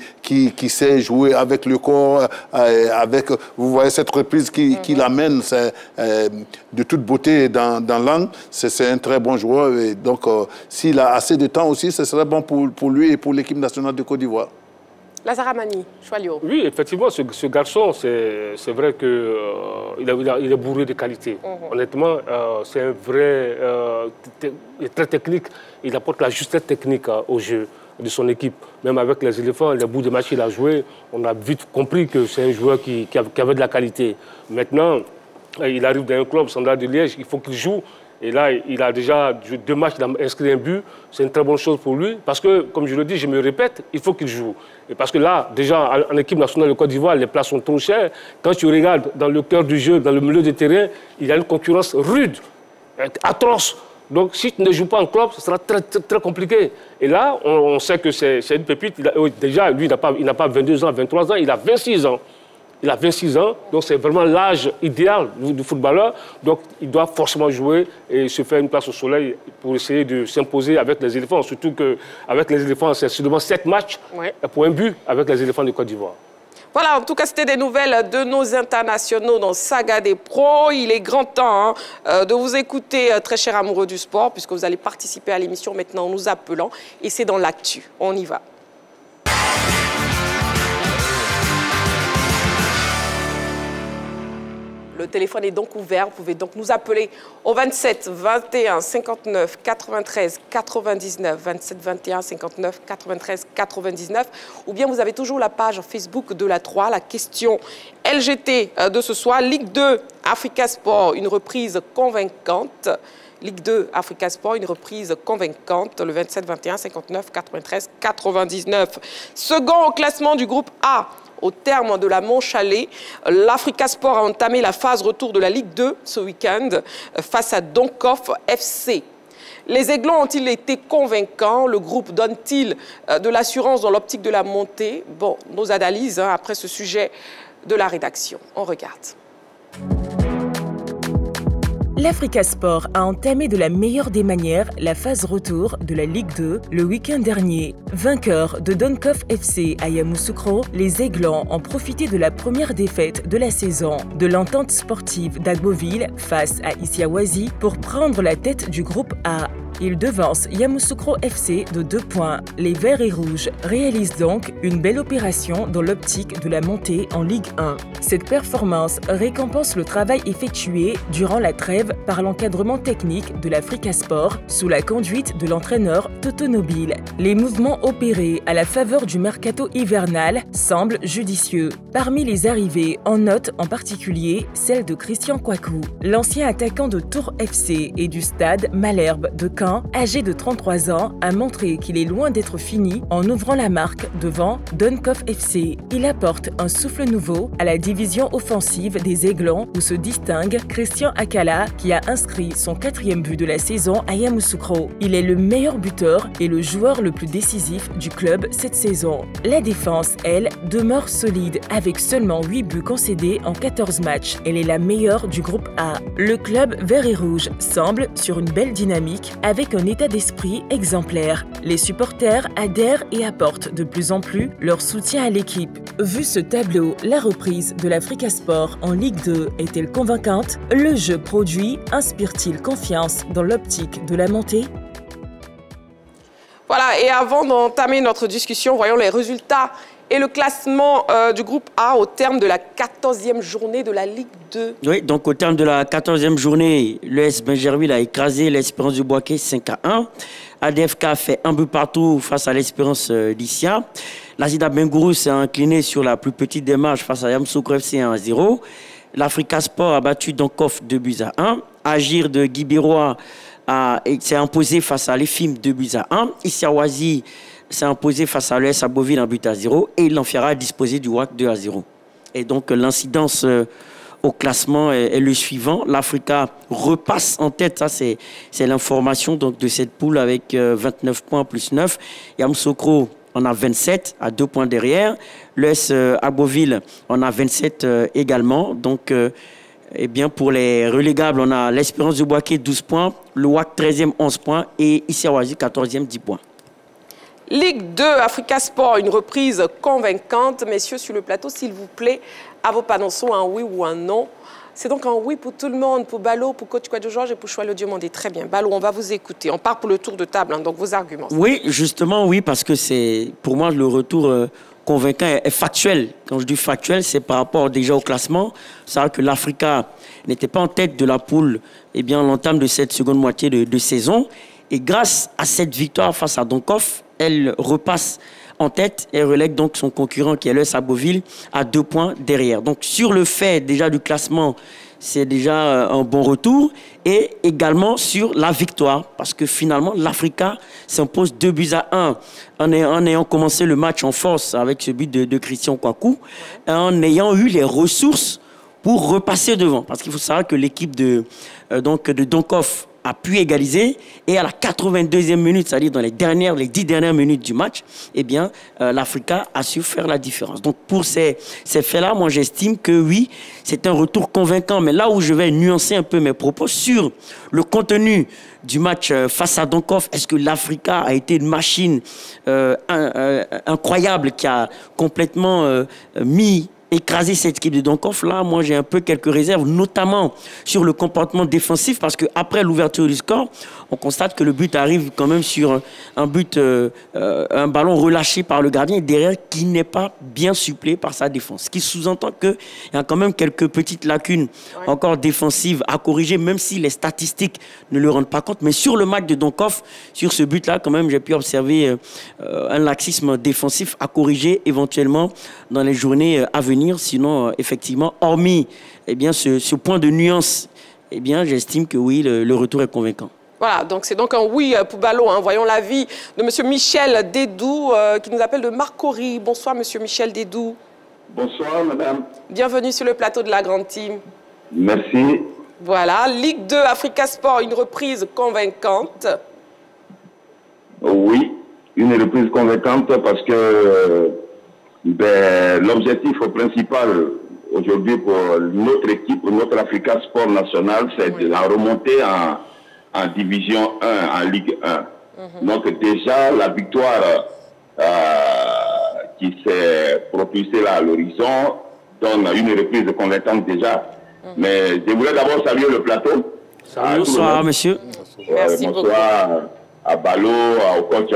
sait jouer avec le corps, vous voyez cette reprise qui l'amène de toute beauté dans l'angle. C'est un très bon joueur et donc s'il a assez de temps aussi, ce serait bon pour lui et pour l'équipe nationale de Côte d'Ivoire. Lazare Amani, Choualio. Oui, effectivement, ce garçon, c'est vrai qu'il est bourré de qualité. Honnêtement, c'est un vrai... il est très technique. Il apporte la justesse technique au jeu de son équipe. Même avec les éléphants, les bouts de match qu'il a joué, on a vite compris que c'est un joueur qui avait de la qualité. Maintenant, il arrive dans un club, Standard de Liège, il faut qu'il joue. Et là, il a déjà 2 matchs, il a inscrit un but. C'est une très bonne chose pour lui. Parce que, comme je le dis, je me répète, il faut qu'il joue. Et parce que là, déjà, en équipe nationale de Côte d'Ivoire, les places sont trop chères. Quand tu regardes dans le cœur du jeu, dans le milieu du terrain, il y a une concurrence rude, atroce. Donc, si tu ne joues pas en club, ce sera très, très, très compliqué. Et là, on sait que c'est une pépite. Déjà, lui, il n'a pas 22 ans, 23 ans, il a 26 ans. Il a 26 ans, donc c'est vraiment l'âge idéal du footballeur. Donc il doit forcément jouer et se faire une place au soleil pour essayer de s'imposer avec les éléphants. Surtout qu'avec les éléphants, c'est seulement 7 matchs pour un but avec les éléphants de Côte d'Ivoire. Voilà, en tout cas, c'était des nouvelles de nos internationaux dans Saga des pros. Il est grand temps de vous écouter, très chers amoureux du sport, puisque vous allez participer à l'émission maintenant en nous appelant. Et c'est dans l'actu. On y va. Le téléphone est donc ouvert. Vous pouvez donc nous appeler au 27 21 59 93 99, 27 21 59 93 99. Ou bien vous avez toujours la page Facebook de la 3, la question LGT de ce soir. Ligue 2, Africa Sport, une reprise convaincante. Ligue 2, Africa Sport, une reprise convaincante. Le 27 21 59 93 99. Second au classement du groupe A. Au terme de la manche allée, l'Africa Sport a entamé la phase retour de la Ligue 2 ce week-end face à Donkoff FC. Les Aiglons ont-ils été convaincants? Le groupe donne-t-il de l'assurance dans l'optique de la montée? Bon, nos analyses après ce sujet de la rédaction. On regarde. L'Africa Sport a entamé de la meilleure des manières la phase retour de la Ligue 2 le week-end dernier. Vainqueurs de Donkoff FC à Yamoussoukro, les Aiglons ont profité de la première défaite de la saison de l'entente sportive d'Agboville face à Issiawazi pour prendre la tête du groupe A. Ils devancent Yamoussoukro FC de 2 points. Les Verts et Rouges réalisent donc une belle opération dans l'optique de la montée en Ligue 1. Cette performance récompense le travail effectué durant la trêve par l'encadrement technique de l'Africa Sport sous la conduite de l'entraîneur Toto Nobile. Les mouvements opérés à la faveur du mercato hivernal semblent judicieux. Parmi les arrivées, on note en particulier celle de Christian Kouakou. L'ancien attaquant de Tours FC et du Stade Malherbe de Caen, âgé de 33 ans, a montré qu'il est loin d'être fini en ouvrant la marque devant Donkoff FC. Il apporte un souffle nouveau à la division offensive des Aiglons où se distingue Christian Akala qui a inscrit son 4e but de la saison à Yamoussoukro. Il est le meilleur buteur et le joueur le plus décisif du club cette saison. La défense, elle, demeure solide avec seulement 8 buts concédés en 14 matchs. Elle est la meilleure du groupe A. Le club vert et rouge semble sur une belle dynamique avec un état d'esprit exemplaire. Les supporters adhèrent et apportent de plus en plus leur soutien à l'équipe. Vu ce tableau, la reprise de l'Africa Sport en Ligue 2 est-elle convaincante? Le jeu produit inspire-t-il confiance dans l'optique de la montée? Voilà, et avant d'entamer notre discussion, voyons les résultats et le classement du groupe A au terme de la 14e journée de la Ligue 2. Oui, donc au terme de la 14e journée, l'ES Benjerville a écrasé l'Espérance du Boaké 5-1. ADFK a fait un but partout face à l'Espérance d'Issia. L'Azida Bengourou s'est incliné sur la plus petite démarche face à Yamoussoukro FC 1-0. L'Africa Sport a battu Donkoff 2-1. Agir de Guy-Birois s'est imposé face à l'EFIM 2-1. Issiawazi s'est imposé face à l'ES Agboville 1-0 et l'Enfiara a disposé du WAC 2-0. Et donc l'incidence au classement est le suivant. L'Africa repasse en tête, ça c'est l'information de cette poule avec 29 points plus 9. Yamoussoukro en a 27 à 2 points derrière. L'ES Agboville en a 27 également. Donc eh bien, pour les relégables, on a l'Espérance du Boaké 12 points, le WAC 13e 11 points et Issiawazi 14e 10 points. Ligue 2, Africa Sport, une reprise convaincante. Messieurs, sur le plateau, s'il vous plaît, à vos panonçons, un oui ou un non. C'est donc un oui pour tout le monde, pour Balo, pour Coach Kouadio Georges et pour Choix le Diomandé. Très bien. Balo, on va vous écouter. On part pour le tour de table, hein, donc vos arguments. Oui, justement, oui, parce que c'est, pour moi, le retour convaincant est factuel. Quand je dis factuel, c'est par rapport déjà au classement. C'est vrai que l'Africa n'était pas en tête de la poule, eh bien, l'entame de cette seconde moitié de saison. Et grâce à cette victoire face à Donkoff, elle repasse en tête et relègue donc son concurrent qui est l'ES Agboville à 2 points derrière. Donc sur le fait déjà du classement, c'est déjà un bon retour. Et également sur la victoire, parce que finalement l'Africa s'impose 2-1 en ayant commencé le match en force avec ce but de Christian Kouakou, en ayant eu les ressources pour repasser devant. Parce qu'il faut savoir que l'équipe de Donkoff a pu égaliser et à la 82e minute, c'est-à-dire dans les 10 dernières minutes du match, eh bien, l'Africa a su faire la différence. Donc pour ces faits-là, moi j'estime que oui, c'est un retour convaincant. Mais là où je vais nuancer un peu mes propos sur le contenu du match face à Donkoff, est-ce que l'Africa a été une machine incroyable qui a complètement écraser cette équipe de Donkoff? Là, moi, j'ai un peu quelques réserves, notamment sur le comportement défensif, parce qu'après l'ouverture du score, on constate que le but arrive quand même sur un ballon relâché par le gardien derrière qui n'est pas bien supplé par sa défense. Ce qui sous-entend qu'il y a quand même quelques petites lacunes encore défensives à corriger, même si les statistiques ne le rendent pas compte. Mais sur le match de Donkoff, sur ce but-là, quand même, j'ai pu observer un laxisme défensif à corriger éventuellement dans les journées à venir. Sinon, effectivement, hormis ce point de nuance, j'estime que oui, le retour est convaincant. Voilà, donc c'est donc un oui pour Balo. Hein. Voyons l'avis de M. Michel Dédou, qui nous appelle de Marcory. Bonsoir, M. Michel Dédou. Bonsoir, madame. Bienvenue sur le plateau de la Grande Team. Merci. Voilà, Ligue 2, Africa Sport, une reprise convaincante. Oui, une reprise convaincante parce que l'objectif principal aujourd'hui pour notre équipe, pour notre Africa Sport National, c'est de la remontée en Division 1, en Ligue 1. Donc déjà, la victoire qui s'est propulsée là à l'horizon donne une reprise convaincante déjà. Mais je voulais d'abord saluer le plateau. Bonsoir, monsieur. Merci beaucoup. Bonsoir à Balo, au coach.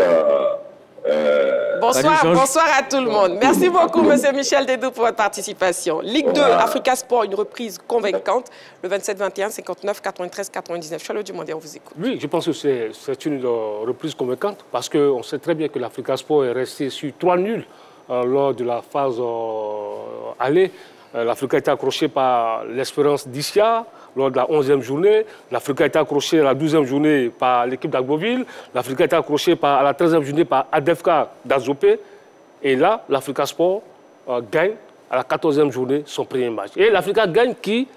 Bonsoir à tout le monde. Merci beaucoup, monsieur Michel Dédou, pour votre participation. Ligue 2, Africa Sport, une reprise convaincante. Le 27-21, 59, 93, 99. Charles Dumondé, on vous écoute. Oui, je pense que c'est une reprise convaincante parce qu'on sait très bien que l'Africa Sport est resté sur 3 nuls lors de la phase aller. L'Afrique a été accrochée par l'Espérance d'Issia lors de la 11e journée. L'Afrique a été accrochée à la 12e journée par l'équipe d'Agboville. L'Afrique a été accrochée à la 13e journée par Adefka d'Azopé. Et là, l'Africa Sport gagne à la 14e journée son premier match. Et l'Africa gagne qui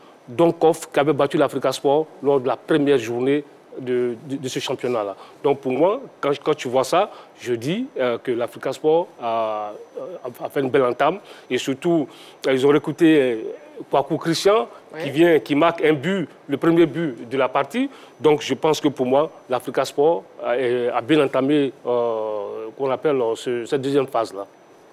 avait battu l'Africa Sport lors de la première journée de ce championnat-là. Donc pour moi, quand tu vois ça, je dis que l'Africa Sport a fait une belle entame. Et surtout, ils ont recruté Kwaku Christian, qui marque un but, le premier but de la partie. Donc je pense que pour moi, l'Africa Sport a bien entamé qu'on appelle cette deuxième phase-là.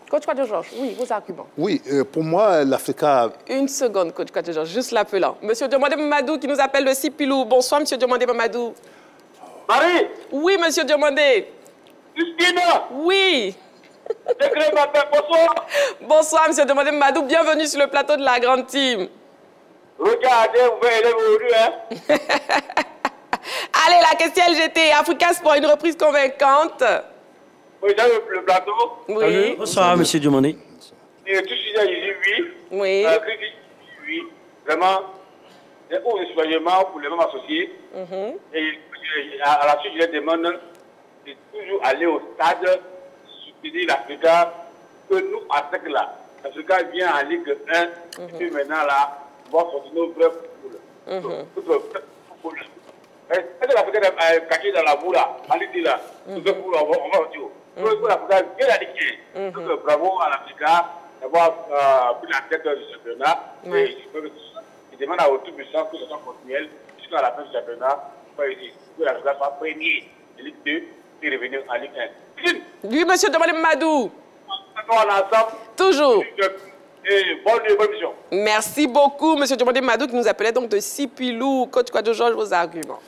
Coach Kwadjo-Georges, oui, vos arguments. Oui, pour moi, l'Africa... Une seconde, coach Kwadjo-Georges, juste l'appelant. Monsieur Diomandé Mamadou qui nous appelle de Sipilou. Bonsoir, monsieur Diomandé Mamadou. Marie. Oui, monsieur Diomandé. Justina. Oui. Bonsoir. Bonsoir, monsieur Diomandé Mamadou. Bienvenue sur le plateau de la grande team. Regardez, vous allez aujourd'hui, hein. Allez, la question LGT. Africa Sport, une reprise convaincante. Oui, j'ai le plateau. Oui. Bonsoir, monsieur Diomandé. Et tout sujet, il dit oui. Oui. Oui. Vraiment, c'est un soulagement pour les mêmes associés. Et à la suite, je les demande de toujours aller au stade, soutenir l'Africa, que nous, à ce là, l'Africa vient en Ligue 1, et puis maintenant, là, on va continuer au vrai football. Est-ce que l'Africa est caché dans la boue, là, en Ligue 2, là, on va au Dieu. L'Africa vient la Ligue 1. Donc, bravo à l'Africa d'avoir pris la tête du championnat. Et je demande à toute puissance que ce soit continuel jusqu'à la fin du championnat. Que l'Africa soit premier de Ligue 2 et revenir en Ligue 1. Oui, monsieur Diomandé Mamadou. Toujours. Et bonne mission. Merci beaucoup, monsieur Diomandé Mamadou, qui nous appelait donc de Sipilou. Coach Kwadjo-Georges, vos arguments.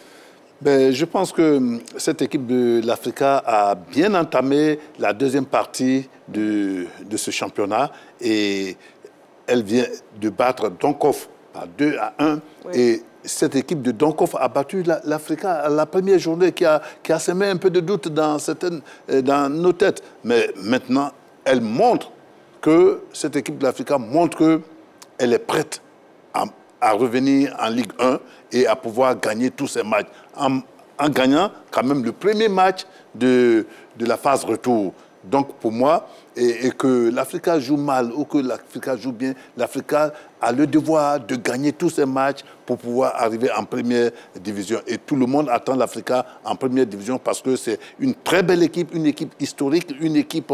Je pense que cette équipe de l'Africa a bien entamé la deuxième partie de ce championnat et elle vient de battre Donkoff par 2-1. Oui. Et cette équipe de Donkoff a battu l'Africa à la première journée qui a semé un peu de doute dans nos têtes. Mais maintenant, elle montre que cette équipe de l'Africa montre qu'elle est prête à revenir en Ligue 1 et à pouvoir gagner tous ces matchs en gagnant quand même le premier match de la phase retour. Donc pour moi, et que l'Africa joue mal ou que l'Africa joue bien, l'Africa a le devoir de gagner tous ces matchs pour pouvoir arriver en première division. Et tout le monde attend l'Africa en première division parce que c'est une très belle équipe, une équipe historique, une équipe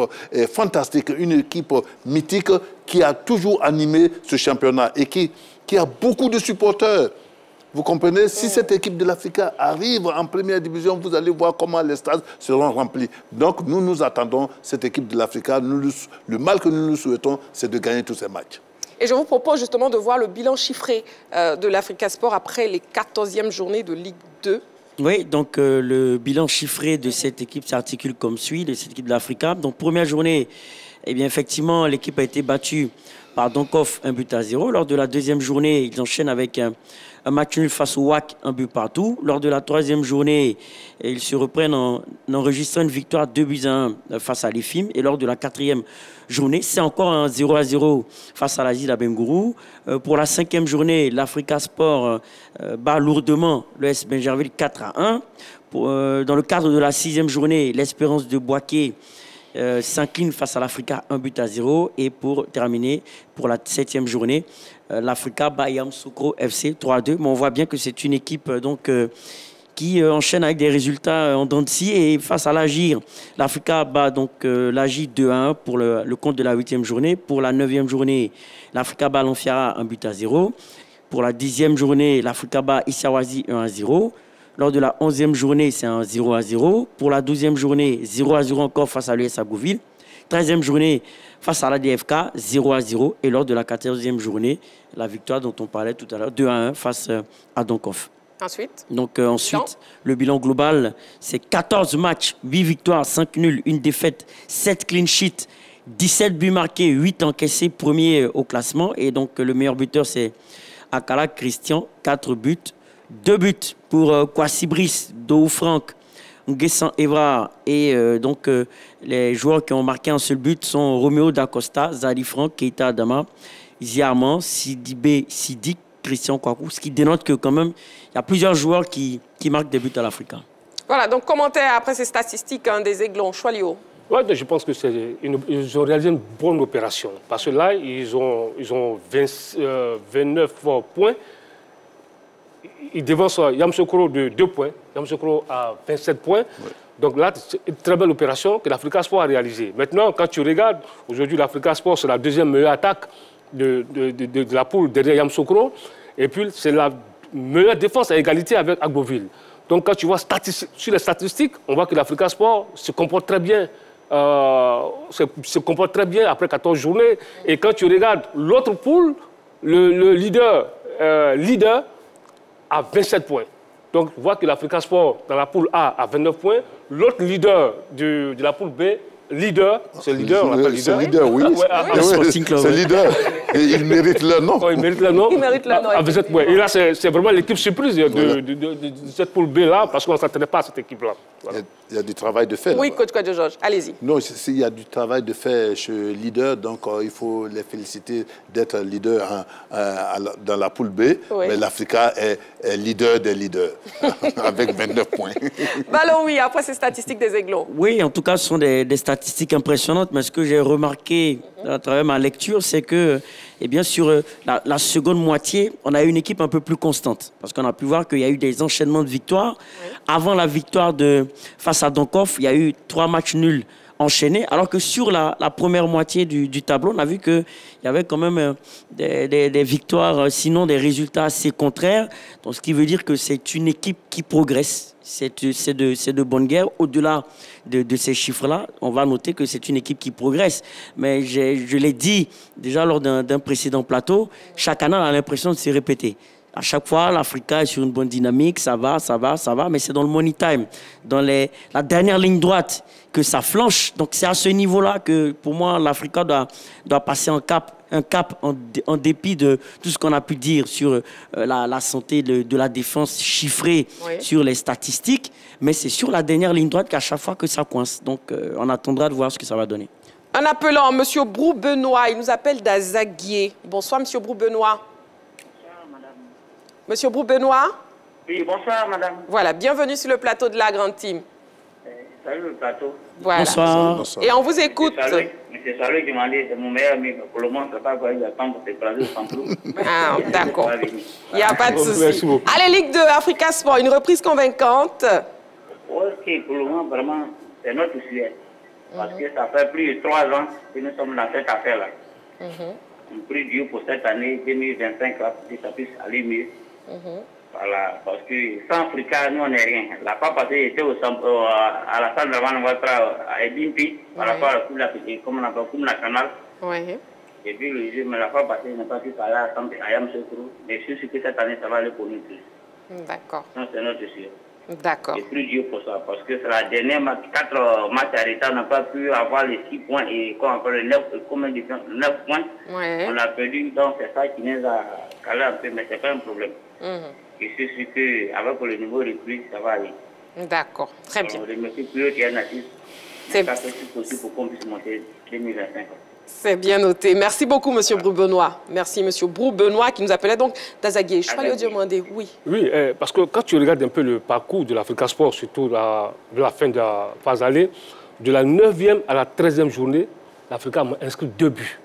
fantastique, une équipe mythique qui a toujours animé ce championnat et qui a beaucoup de supporters. Vous comprenez? Si cette équipe de l'Africa arrive en première division, vous allez voir comment les stades seront remplis. Donc, nous attendons cette équipe de l'Africa. Le mal que nous souhaitons, c'est de gagner tous ces matchs. Et je vous propose justement de voir le bilan chiffré de l'Africa Sport après les 14e journées de Ligue 2. Oui, donc le bilan chiffré de cette équipe s'articule comme suit, de cette équipe de l'Africa. Donc, première journée, eh bien, effectivement, l'équipe a été battue par Donkoff, 1-0. Lors de la deuxième journée, ils enchaînent avec un match nul face au WAC, 1 but partout. Lors de la troisième journée, ils se reprennent en enregistrant une victoire 2-1 face à l'EFIM. Et lors de la quatrième journée, c'est encore un 0-0 face à l'Asie d'Abengourou. Pour la cinquième journée, l'Africa Sport bat lourdement l'ES Benjerville 4-1. Dans le cadre de la sixième journée, l'Espérance de Boaké s'incline face à l'Africa 1-0. Et pour terminer, pour la septième journée, l'Africa bat Yamoussoukro FC 3-2. Mais on voit bien que c'est une équipe donc, qui enchaîne avec des résultats en dents de scie. Et face à l'Agir, l'Africa bat donc l'Agir 2-1 pour le compte de la 8e journée. Pour la 9e journée, l'Africa bat l'Amfiara 1-0. Pour la 10e journée, l'Africa bat Issawazi 1-0. Lors de la 11e journée, c'est un 0-0. Pour la 12e journée, 0-0 encore face à l'US Agouville. 13e journée, face à la DFK, 0-0. Et lors de la 14e journée, la victoire dont on parlait tout à l'heure, 2-1 face à Donkoff. Ensuite, ensuite, le bilan global, c'est 14 matchs, 8 victoires, 5 nuls, 1 défaite, 7 clean sheets, 17 buts marqués, 8 encaissés, premier au classement. Et donc, le meilleur buteur, c'est Akala Christian, 4 buts. 2 buts pour Kwasi Brice, Dou Franck, Nguessan Evra. Et les joueurs qui ont marqué un seul but sont Roméo Dacosta, Zadi Franck, Keita Adama, Ziarman, Sidibé Sidik, Christian Kwaku, ce qui dénote que quand même, il y a plusieurs joueurs qui marquent des buts à l'Africa. Voilà, donc commentaire après ces statistiques des Aiglons. Choualio. Ouais, je pense que ils ont réalisé une bonne opération. Parce que là, ils ont 29 points. Ils devancent Yamoussoukro de 2 points. Yamoussoukro a 27 points. Ouais. Donc là, c'est une très belle opération que l'Africa Sport a réalisée. Maintenant, quand tu regardes, aujourd'hui, l'Africa Sport, c'est la deuxième meilleure attaque de la poule derrière Yamoussoukro. Et puis, c'est la meilleure défense à égalité avec Agboville. Donc, quand tu vois sur les statistiques, on voit que l'Africa Sport se comporte très bien. Se comporte très bien après 14 journées. Et quand tu regardes l'autre poule, le leader a 27 points. Donc, on voit que l'Africa Sport, dans la poule A, a 29 points. L'autre leader de la poule B, c'est leader, on l'appelle leader. C'est leader, oui. C'est leader. Et il mérite le nom. Oh, il mérite le nom. Il mérite le nom. À 27 points. Et là, c'est vraiment l'équipe surprise de cette poule B-là, parce qu'on ne s'attendait pas à cette équipe-là. Voilà. Il y a du travail de fait. Oui, coach Kouadio Georges, allez-y. Non, il y a du travail de fait chez leader, donc il faut les féliciter d'être leader dans la poule B. Oui. Mais l'Africa est leader des leaders, avec 29 points. Ballon, oui, après ces statistiques des Aiglons. Oui, en tout cas, ce sont des statistiques impressionnantes, mais ce que j'ai remarqué à travers ma lecture, c'est que, eh bien, sur la seconde moitié, on a eu une équipe un peu plus constante. Parce qu'on a pu voir qu'il y a eu des enchaînements de victoires. Oui. Avant la victoire face à Donkoff, il y a eu 3 matchs nuls enchaînés, alors que sur la première moitié du tableau, on a vu qu'il y avait quand même des victoires, sinon des résultats assez contraires. Donc, ce qui veut dire que c'est une équipe qui progresse. C'est de bonne guerre. Au-delà de ces chiffres-là, on va noter que c'est une équipe qui progresse. Mais je l'ai dit déjà lors d'un précédent plateau, chaque année, on a l'impression de se répéter. À chaque fois, l'Africa est sur une bonne dynamique, ça va, mais c'est dans le money time, dans la dernière ligne droite que ça flanche. Donc c'est à ce niveau-là que, pour moi, l'Africa doit passer un cap en dépit de tout ce qu'on a pu dire sur la santé de la défense chiffrée, oui, sur les statistiques. Mais c'est sur la dernière ligne droite qu'à chaque fois que ça coince. Donc on attendra de voir ce que ça va donner. En appelant M. Brou-Benoît, il nous appelle d'Azaguier. Bonsoir, M. Brou-Benoît. Monsieur Brou-Benoît? Oui, bonsoir, madame. Voilà, bienvenue sur le plateau de la Grande Team. Salut le plateau. Voilà. Bonsoir. Et on vous écoute. Monsieur Salou qui m'a dit, c'est mon meilleur ami. Pour le moment, je ne sais pas quoi il attend pour se placer sans flou. Ah, d'accord. Il n'y a pas de souci. Allez, Ligue 2, Africa Sport, une reprise convaincante. Ok, pour le moment, vraiment, c'est notre sujet. Parce que ça fait plus de 3 ans que nous sommes dans cette affaire-là. On prie Dieu pour cette année 2025, là, pour que ça puisse aller mieux. Voilà, parce que sans Africa, nous, on n'est rien. La fois passée, j'étais à la salle d'avant à Edimpi, par rapport à la Coupe nationale. Oui. Et puis le jeu, mais la fois passée, je n'ai pas pu parler à Yamoussoukro. Mais je suis sûr que cette année, ça va aller pour nous tous. D'accord. C'est notre sujet. D'accord. Et plus Dieu pour ça, parce que c'est la dernière 4 matchs à retard, on n'a pas pu avoir les 6 points et encore les 9 points. Ouais. On a perdu, donc c'est ça qui nous a calé un peu, mais c'est pas un problème. Et c'est sûr qu'avec le niveau repris, ça va aller. D'accord, très bien. On remercie plus qu'il y a un artiste. C'est possible pour qu'on puisse monter 2025. C'est bien noté. Merci beaucoup, M. Brou-Benoît. Merci, M. Brou-Benoît, qui nous appelait donc d'Azaguier. Je vais lui demander, oui. Oui, parce que quand tu regardes un peu le parcours de l'Africa Sport, surtout de la fin de la phase aller, de la 9e à la 13e journée, l'Africa a inscrit 2 buts.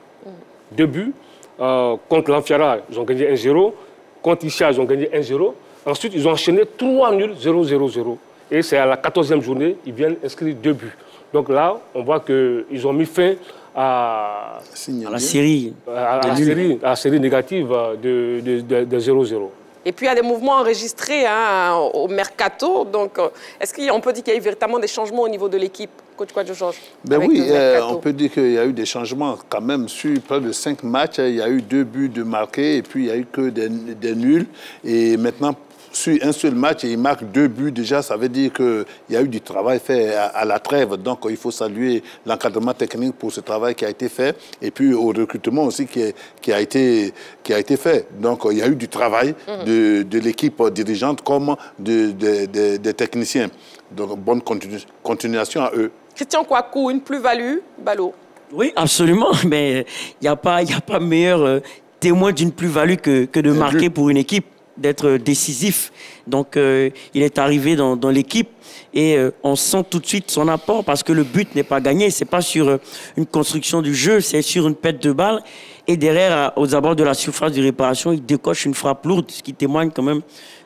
2 buts. Contre l'Amfiara, ils ont gagné 1-0. Contre Isha, ils ont gagné 1-0. Ensuite, ils ont enchaîné 3 nuls, 0-0-0. Et c'est à la 14e journée, ils viennent inscrire 2 buts. Donc là, on voit qu'ils ont mis fin à la série négative de 0-0. Et puis, il y a des mouvements enregistrés au mercato. Donc, est-ce qu'on peut dire qu'il y a eu véritablement des changements au niveau de l'équipe, coach Kouadio Georges? Ben oui, on peut dire qu'il y a eu des changements quand même. Sur près de 5 matchs, il y a eu 2 buts de marqués et puis il n'y a eu que des nuls. Et maintenant, sur un seul match, il marque 2 buts déjà, ça veut dire qu'il y a eu du travail fait à la trêve. Donc, il faut saluer l'encadrement technique pour ce travail qui a été fait et puis au recrutement aussi qui a été fait. Donc, il y a eu du travail de l'équipe dirigeante comme des techniciens. Donc, bonne continuation à eux. Christian Kouakou, une plus-value, Balo? Oui, absolument. Mais il n'y a pas meilleur témoin d'une plus-value que de marquer pour une équipe, d'être décisif. Donc, il est arrivé dans l'équipe et on sent tout de suite son apport parce que le but n'est pas gagné. Ce n'est pas sur une construction du jeu, c'est sur une pète de balle. Et derrière, aux abords de la surface de réparation, il décoche une frappe lourde, ce qui témoigne quand même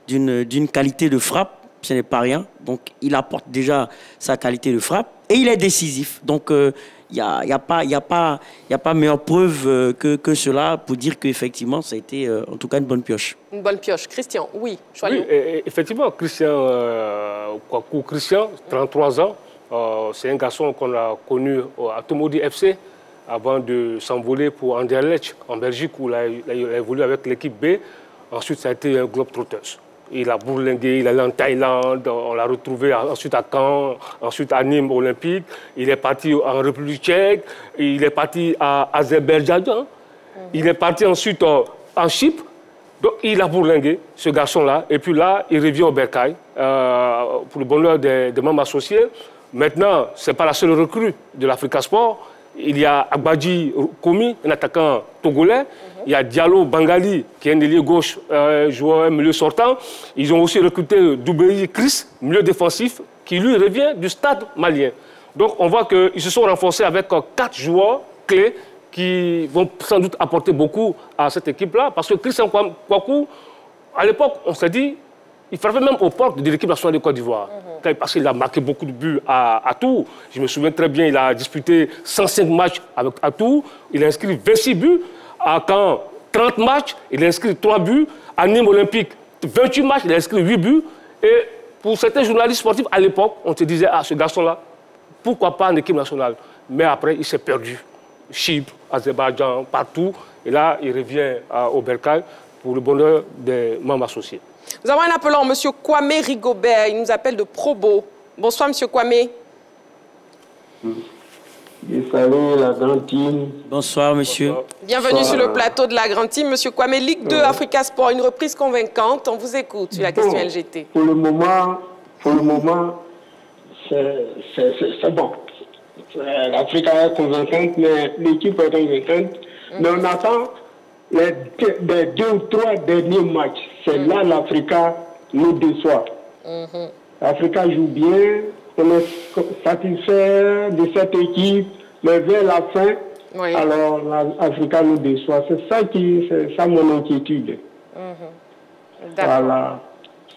d'une qualité de frappe. Ce n'est pas rien. Donc, il apporte déjà sa qualité de frappe et il est décisif. Donc, il n'y a pas meilleure preuve que cela pour dire qu'effectivement, ça a été en tout cas une bonne pioche. Une bonne pioche. Christian, oui. Oui, effectivement, Christian Kouakou, 33 ans, c'est un garçon qu'on a connu à Tomodi FC avant de s'envoler pour Anderlecht en Belgique où il a évolué avec l'équipe B. Ensuite, ça a été un globe-trotters. Il a bourlingué, il est allé en Thaïlande, on l'a retrouvé ensuite à Caen, ensuite à Nîmes Olympique. Il est parti en République tchèque, il est parti à Azerbaïdjan, il est parti ensuite en Chypre. Donc il a bourlingué, ce garçon-là. Et puis là, il revient au Bercail pour le bonheur des membres associés. Maintenant, ce n'est pas la seule recrue de l'Africa Sport. Il y a Agbadji Komi, un attaquant togolais. Il y a Diallo Bangali, qui est un ailier gauche, joueur milieu sortant. Ils ont aussi recruté Doubéi Chris, milieu défensif, qui lui revient du stade malien. Donc on voit qu'ils se sont renforcés avec 4 joueurs clés qui vont sans doute apporter beaucoup à cette équipe-là. Parce que Christian Kouakou, à l'époque, on s'est dit, il frappait même aux portes de l'équipe nationale de Côte d'Ivoire. Parce qu'il a marqué beaucoup de buts à Tours. Je me souviens très bien, il a disputé 105 matchs à Tours. Il a inscrit 26 buts. À Caen, 30 matchs, il a inscrit 3 buts. À Nîmes Olympique, 28 matchs, il a inscrit 8 buts. Et pour certains journalistes sportifs, à l'époque, on se disait, ah, ce garçon-là, pourquoi pas en équipe nationale? Mais après, il s'est perdu. Chypre, Azerbaïdjan, partout. Et là, il revient au Bercail pour le bonheur des membres associés. Nous avons un appelant, M. Kwame Rigobert. Il nous appelle de Probo. Bonsoir, M. Kwame. Salut la grande team. Bonsoir, monsieur. Bienvenue sur le plateau de la grande team. Monsieur Kwame, Ligue 2, Africa Sport, une reprise convaincante. On vous écoute sur la question LGT. Pour le moment, c'est bon. L'Africa est convaincante, mais l'équipe est convaincante. Mais on attend les 2 ou 3 derniers matchs. C'est là l'Africa nous déçoit. L'Africa joue bien. On est satisfait de cette équipe, mais vers la fin, alors l'Africa nous déçoit. C'est ça mon inquiétude. Voilà.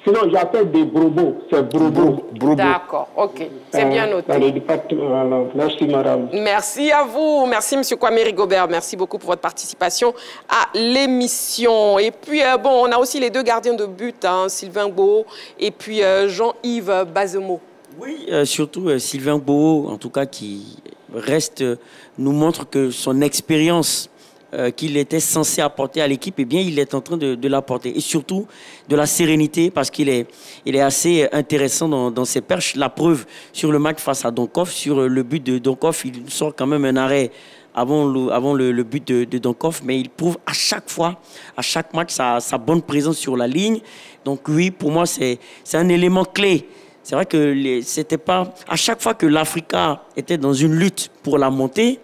Sinon, j'appelle des brobos. C'est brobo. D'accord, ok. C'est bien noté. Merci, madame. Merci à vous. Merci, M. Kwame Rigobert. Merci beaucoup pour votre participation à l'émission. Et puis, bon, on a aussi les 2 gardiens de but, Sylvain Beau et puis Jean-Yves Bazemo. Oui, surtout Sylvain Beau, en tout cas, qui nous montre que son expérience qu'il était censé apporter à l'équipe, eh bien, il est en train de l'apporter. Et surtout, de la sérénité, parce qu'il est assez intéressant dans ses perches. La preuve, sur le match face à Donkov, sur le but de Donkov, il sort quand même un arrêt avant le but de Donkov, mais il prouve à chaque fois, à chaque match, sa bonne présence sur la ligne. Donc oui, pour moi, c'est un élément clé. C'est vrai que c'était pas... À chaque fois que l'Africa était dans une lutte pour la montée,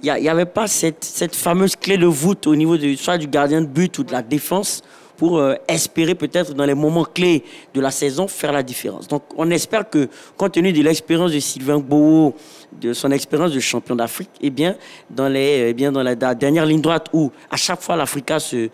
il n'y avait pas cette fameuse clé de voûte au niveau soit du gardien de but ou de la défense pour espérer peut-être dans les moments clés de la saison faire la différence. Donc on espère que, compte tenu de l'expérience de Sylvain Gboo, de son expérience de champion d'Afrique, dans la dernière ligne droite où à chaque fois l'Africa se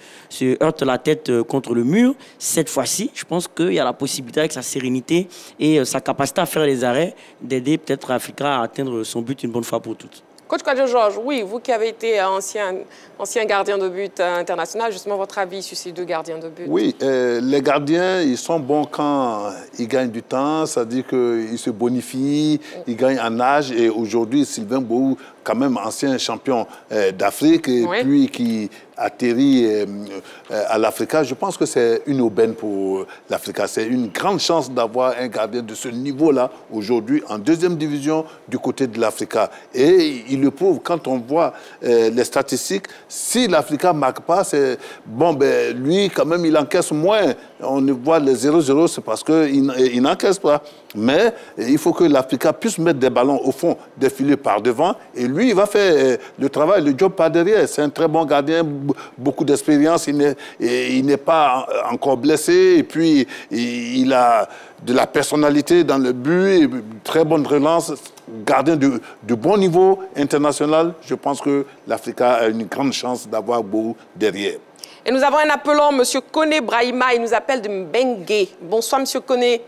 heurte la tête contre le mur, cette fois-ci, je pense qu'il y a la possibilité avec sa sérénité et sa capacité à faire les arrêts d'aider peut-être l'Africa à atteindre son but une bonne fois pour toutes. Coach Kwadjo Georges, oui, vous qui avez été ancien gardien de but international, justement votre avis sur ces deux gardiens de but? Oui, les gardiens, ils sont bons quand ils gagnent du temps, c'est-à-dire qu'ils se bonifient, ils gagnent en âge. Et aujourd'hui, Sylvain Gboo, quand même ancien champion d'Afrique, et puis qui atterrit à l'Africa, je pense que c'est une aubaine pour l'Africa. C'est une grande chance d'avoir un gardien de ce niveau-là aujourd'hui en deuxième division du côté de l'Africa. Et il le prouve quand on voit les statistiques. Si l'Africa ne marque pas, c'est bon, ben, lui, quand même, il encaisse moins. On voit les 0-0, c'est parce qu'il n'encaisse pas. Mais il faut que l'Africa puisse mettre des ballons au fond des filets par devant. Et lui, il va faire le travail, le job par derrière. C'est un très bon gardien, beaucoup d'expérience. Il n'est pas encore blessé. Et puis, il a de la personnalité dans le but, très bonne relance, gardien de bon niveau international. Je pense que l'Africa a une grande chance d'avoir Gboo derrière. Et nous avons un appelant, M. Kone Brahima, il nous appelle de Mbengue. Bonsoir, M. Kone.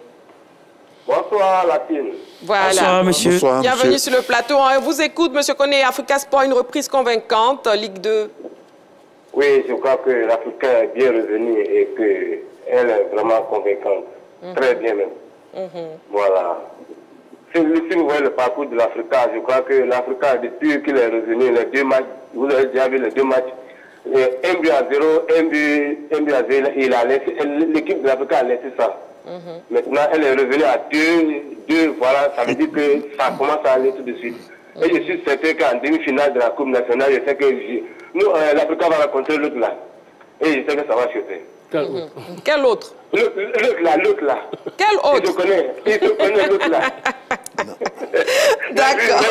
Bonsoir, Latine. Voilà. Bonsoir, monsieur. Bonsoir, bienvenue monsieur. sur le plateau. On vous écoute, M. Kone. Africa Sport, une reprise convaincante, Ligue 2. Oui, je crois que l'Africa est bien revenue et qu'elle est vraiment convaincante. Très bien même. Voilà. Si vous voyez le parcours de l'Africa, je crois que l'Africa, depuis qu'il est revenu, les deux matchs, vous avez déjà vu les deux matchs, un but à 0, un but à 0, l'équipe de l'Africa a laissé ça. Maintenant, elle est revenue à 2, voilà, ça veut dire que ça commence à aller tout de suite. Et je suis certain qu'en demi-finale de la Coupe nationale, je sais que nous, l'Africa va rencontrer l'autre là. Et je sais que ça va chuter. Quel autre? L'autre là. Quel autre? Il se connaît l'autre là. D'accord.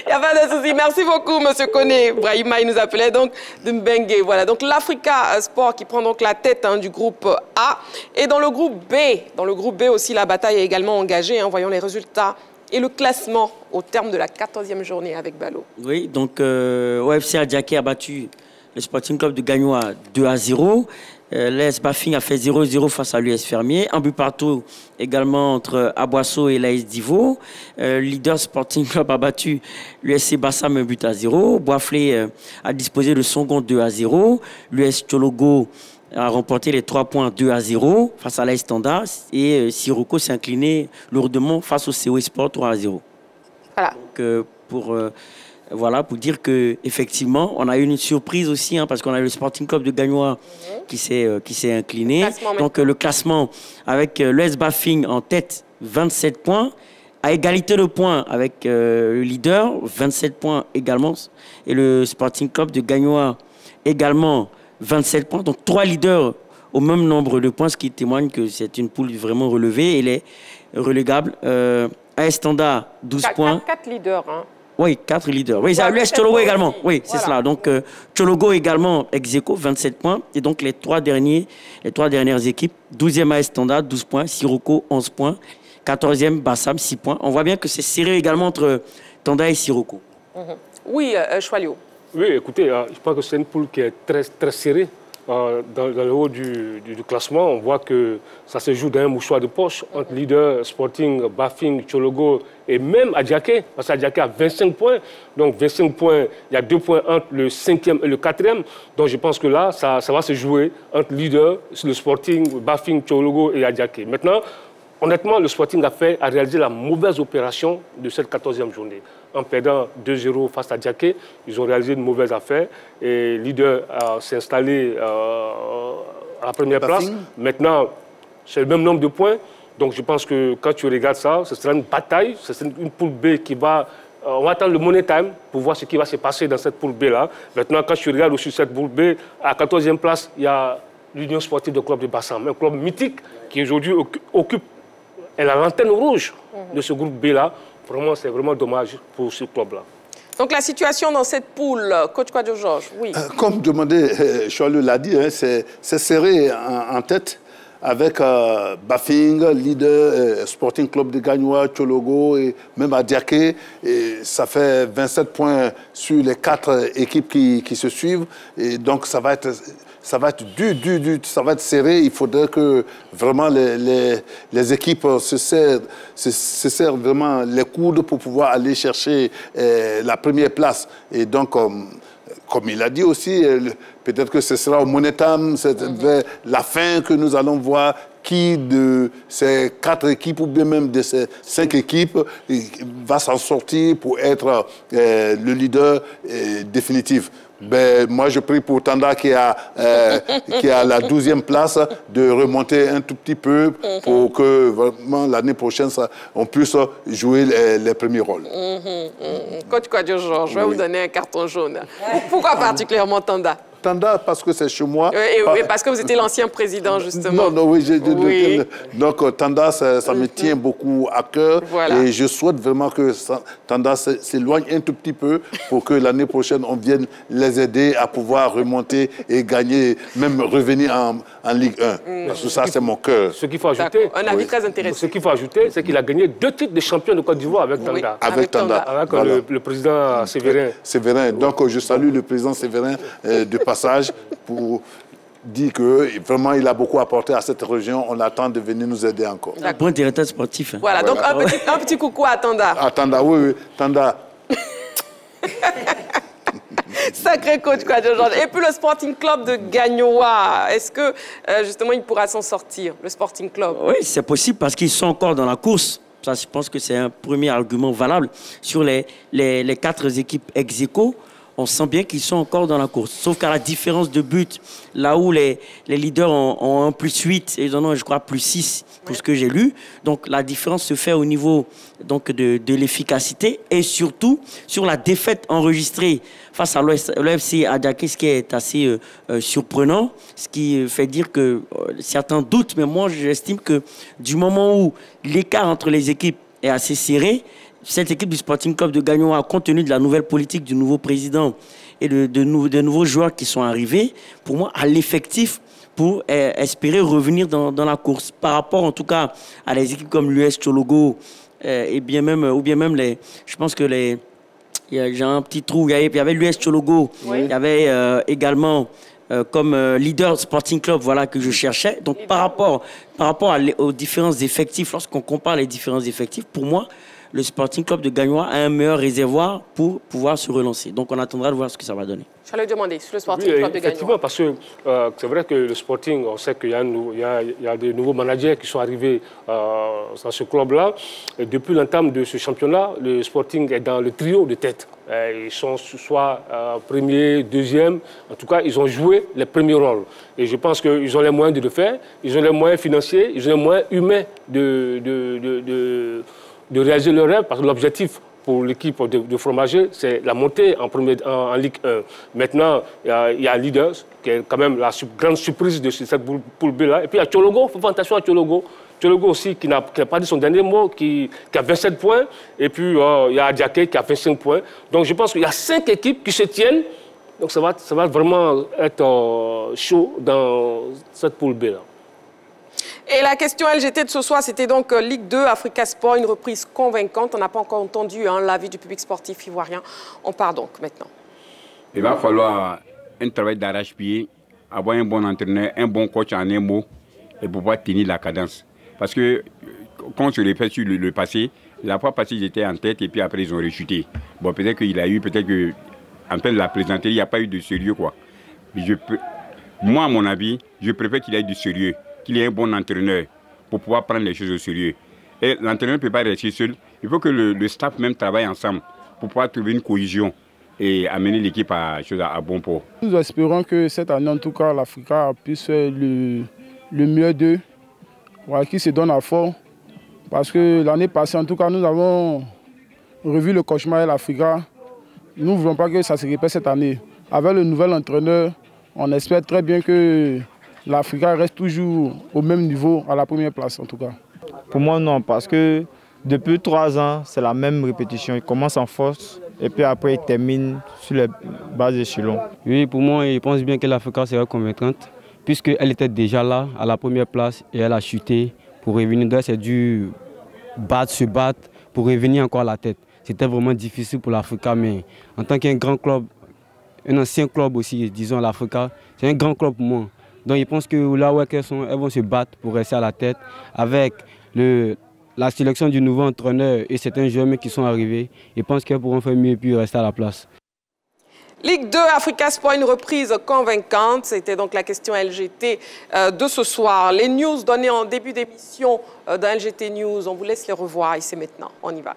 Il n'y a pas de souci. Merci beaucoup, M. Kone Brahima. Il nous appelait donc de Mbengue. Voilà, donc l'Africa Sport qui prend donc la tête du groupe A. Et dans le groupe B aussi, la bataille est également engagée. Voyons les résultats et le classement au terme de la 14e journée avec Balo. Oui, donc OFC Adjaké a battu le Sporting Club de Gagnoa 2-0. L'AS Bafing a fait 0-0 face à l'US Fermier. Un but partout également entre Aboisseau et l'AS Divo. Leader Sporting Club a battu l'USC Bassam 1-0. Boisflé a disposé de Songon 2-0. L'US Tchologo a remporté les 3 points 2-0 face à l'AS Standard. Et Sirocco s'est incliné lourdement face au CO Sport 3-0. Voilà. Donc, voilà, pour dire qu'effectivement, on a eu une surprise aussi, parce qu'on a eu le Sporting Club de Gagnoa qui s'est incliné. Donc, le classement avec l'US Bafing en tête, 27 points. À égalité de points avec le leader, 27 points également. Et le Sporting Club de Gagnoa également, 27 points. Donc, 3 leaders au même nombre de points, ce qui témoigne que c'est une poule vraiment relevée. Elle est relégable. AS Standard, 12 points. 4 leaders, Oui, 4 leaders. Oui, l'US Tchologo également. Oui, c'est cela. Donc, Tchologo également, ex-aequo, 27 points. Et donc, les trois dernières équipes, 12e AS Standard, 12 points. Sirocco, 11 points. 14e, Bassam, 6 points. On voit bien que c'est serré également entre Tanda et Sirocco. Oui, Choualio. Oui, écoutez, je pense que c'est une poule qui est très, très serrée. Dans le haut du classement, on voit que ça se joue d'un mouchoir de poche entre leader Sporting, Bafing, Tchologo et même Adjaké, parce qu'Adjaké a 25 points. Donc 25 points, il y a 2 points entre le 5e et le 4e. Donc je pense que là, ça va se jouer entre leader, le Sporting, Bafing, Tchologo et Adjaké. Maintenant, honnêtement, le Sporting a réalisé la mauvaise opération de cette 14e journée. En perdant 2-0 face à Adjaké, ils ont réalisé une mauvaise affaire. Et leader s'est installé à la première place. Maintenant, c'est le même nombre de points. Donc je pense que quand tu regardes ça, ce sera une bataille. C'est une poule B qui va... on va attendre le Money Time pour voir ce qui va se passer dans cette poule B-là. Maintenant, quand tu regardes aussi cette poule B, à la 14e place, il y a l'Union sportive de club de Bassam, un club mythique qui aujourd'hui occupe la lanterne rouge de ce groupe B-là. Vraiment, c'est vraiment dommage pour ce club-là. Donc la situation dans cette poule, coach Kouadio Georges, oui. Comme demandé, Choalou l'a dit, hein, c'est serré en tête avec Bafing, leader, Sporting Club de Gagnoa, Tchologo et même Adiaké. Et ça fait 27 points sur les 4 équipes qui se suivent. Et donc ça va être dur, ça va être serré. Il faudrait que vraiment les équipes se serrent vraiment les coudes pour pouvoir aller chercher la première place. Et donc, comme il a dit aussi, peut-être que ce sera au Monetam, c'est vers la fin que nous allons voir qui de ces 4 équipes ou bien même de ces 5 équipes va s'en sortir pour être le leader définitif. Ben, moi, je prie pour Tanda qui a la 12e place de remonter un tout petit peu pour que vraiment l'année prochaine, on puisse jouer les premiers rôles. Coach Kouadio Georges, je vais vous donner un carton jaune. Pourquoi particulièrement Tanda? Tanda, parce que c'est chez moi. Oui, parce que vous étiez l'ancien président, justement. Non, oui. Donc, Tanda, ça me tient beaucoup à cœur. Voilà. Et je souhaite vraiment que Tanda s'éloigne un tout petit peu pour que l'année prochaine, on vienne les aider à pouvoir remonter et gagner, même revenir en Ligue 1. Parce que ça, c'est mon cœur. Ce qu'il faut ajouter... Un avis très intéressant. Ce qu'il faut ajouter, c'est qu'il a gagné 2 titres de champion de Côte d'Ivoire avec Tanda. Avec Tanda. Avec voilà. le président Séverin. Séverin. Donc, je salue le président Séverin de passage pour dire que vraiment il a beaucoup apporté à cette région. On attend de venir nous aider encore. Bon directeur sportif. Voilà, donc un petit coucou à Tanda. À Tanda, oui, Tanda. Sacré coach Kouadio Georges. Et puis le Sporting Club de Gagnoa, est-ce que justement il pourra s'en sortir, le Sporting Club? Oui, c'est possible parce qu'ils sont encore dans la course. Ça, je pense que c'est un premier argument valable. Sur les 4 équipes ex-aequo, on sent bien qu'ils sont encore dans la course. Sauf qu'à la différence de but, là où les leaders ont un +8, et ils en ont, je crois, +6 pour ce que j'ai lu. Donc, la différence se fait au niveau donc, de l'efficacité et surtout sur la défaite enregistrée face à l'OFC Adiaké, ce qui est assez surprenant, ce qui fait dire que certains doutent, mais moi, j'estime que du moment où l'écart entre les équipes est assez serré, cette équipe du Sporting Club de Gagnoa, compte tenu de la nouvelle politique du nouveau président et de nouveaux joueurs qui sont arrivés, pour moi, à l'effectif pour espérer revenir dans la course. Par rapport, en tout cas, à des équipes comme l'US Tchologo, ou bien même je pense que j'ai un petit trou. Il y avait l'US Tchologo, oui. Il y avait également comme leader Sporting Club, voilà, que je cherchais. Donc, par rapport aux différents effectifs, lorsqu'on compare les différents effectifs, pour moi, le Sporting Club de Gagnoa a un meilleur réservoir pour pouvoir se relancer. Donc, on attendra de voir ce que ça va donner. J'allais demander sur le Sporting Club de Gagnoa. Effectivement, parce que c'est vrai que le Sporting, on sait qu'il y a des nouveaux managers qui sont arrivés dans ce club-là. Et depuis l'entame de ce championnat, le Sporting est dans le trio de tête. Ils sont soit premier, deuxième. En tout cas, ils ont joué les premiers rôles. Et je pense qu'ils ont les moyens de le faire. Ils ont les moyens financiers, ils ont les moyens humains de réaliser leur rêve, parce que l'objectif pour l'équipe de Fromager, c'est la montée en Ligue 1. Maintenant, il y a Leaders, qui est quand même la grande surprise de cette poule B-là. Et puis il y a Tchologo, il faut faire attention à Tchologo. Tchologo aussi, qui n'a pas dit son dernier mot, qui a 27 points. Et puis il y a Adiaké qui a 25 points. Donc je pense qu'il y a 5 équipes qui se tiennent. Donc ça va vraiment être chaud dans cette poule B-là. Et la question LGT de ce soir, c'était donc Ligue 2, Africa Sport, une reprise convaincante. On n'a pas encore entendu l'avis du public sportif ivoirien. On part donc maintenant. Il va falloir un travail d'arrache-pied, avoir un bon entraîneur, un bon coach en un mot, et pouvoir tenir la cadence. Parce que, quand on se réfère sur le passé, la fois passée, ils étaient en tête et puis après, ils ont rechuté. Bon, peut-être qu'il a eu, peut-être qu'en train de la présenter, il n'y a pas eu de sérieux, quoi. Mais moi, à mon avis, je préfère qu'il ait du sérieux, qu'il ait un bon entraîneur pour pouvoir prendre les choses au sérieux. Et l'entraîneur ne peut pas rester seul. Il faut que le staff même travaille ensemble pour pouvoir trouver une cohésion et amener l'équipe à bon port. Nous espérons que cette année, en tout cas, l'Africa puisse faire le mieux d'eux, voilà, qui se donne à fond. Parce que l'année passée, en tout cas, nous avons revu le cauchemar de l'Africa. Nous ne voulons pas que ça se répète cette année. Avec le nouvel entraîneur, on espère très bien que l'Africa reste toujours au même niveau, à la première place en tout cas. Pour moi non, parce que depuis 3 ans, c'est la même répétition. Ils commencent en force, et puis après il termine sur les bas échelons. Oui, pour moi, je pense bien que l'Africa sera convaincante, puisqu'elle était déjà là, à la première place, et elle a chuté pour revenir. Donc, c'est dû se battre pour revenir encore à la tête. C'était vraiment difficile pour l'Africa, mais en tant qu'un grand club, un ancien club aussi, disons l'Africa, c'est un grand club pour moi. Donc je pense que là où elles sont, elles vont se battre pour rester à la tête avec la sélection du nouveau entraîneur et certains jeunes qui sont arrivés. Je pense qu'elles pourront faire mieux et puis rester à la place. Ligue 2, Africa Sport, une reprise convaincante. C'était donc la question LGT de ce soir. Les news données en début d'émission dans LGT News, on vous laisse les revoir et c'est maintenant. On y va.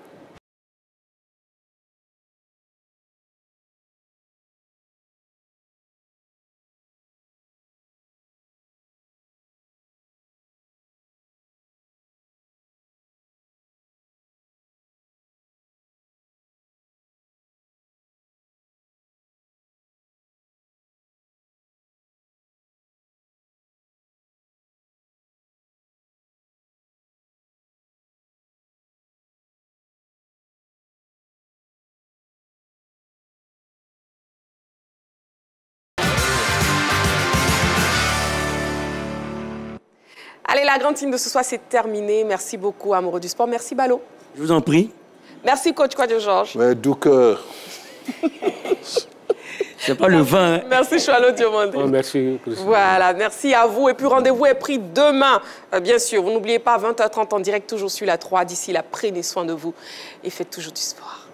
Allez, la grande team de ce soir, c'est terminé. Merci beaucoup, amoureux du sport. Merci, Balo. Je vous en prie. Merci, coach Kouadio Georges. Ouais, du cœur. C'est pas le vin. Hein. Merci, Choualo Diomandé. Oh, merci, Christine. Voilà, merci à vous. Et puis, rendez-vous est pris demain, bien sûr. Vous n'oubliez pas, 20h30 en direct, toujours sur la 3. D'ici là, prenez soin de vous et faites toujours du sport.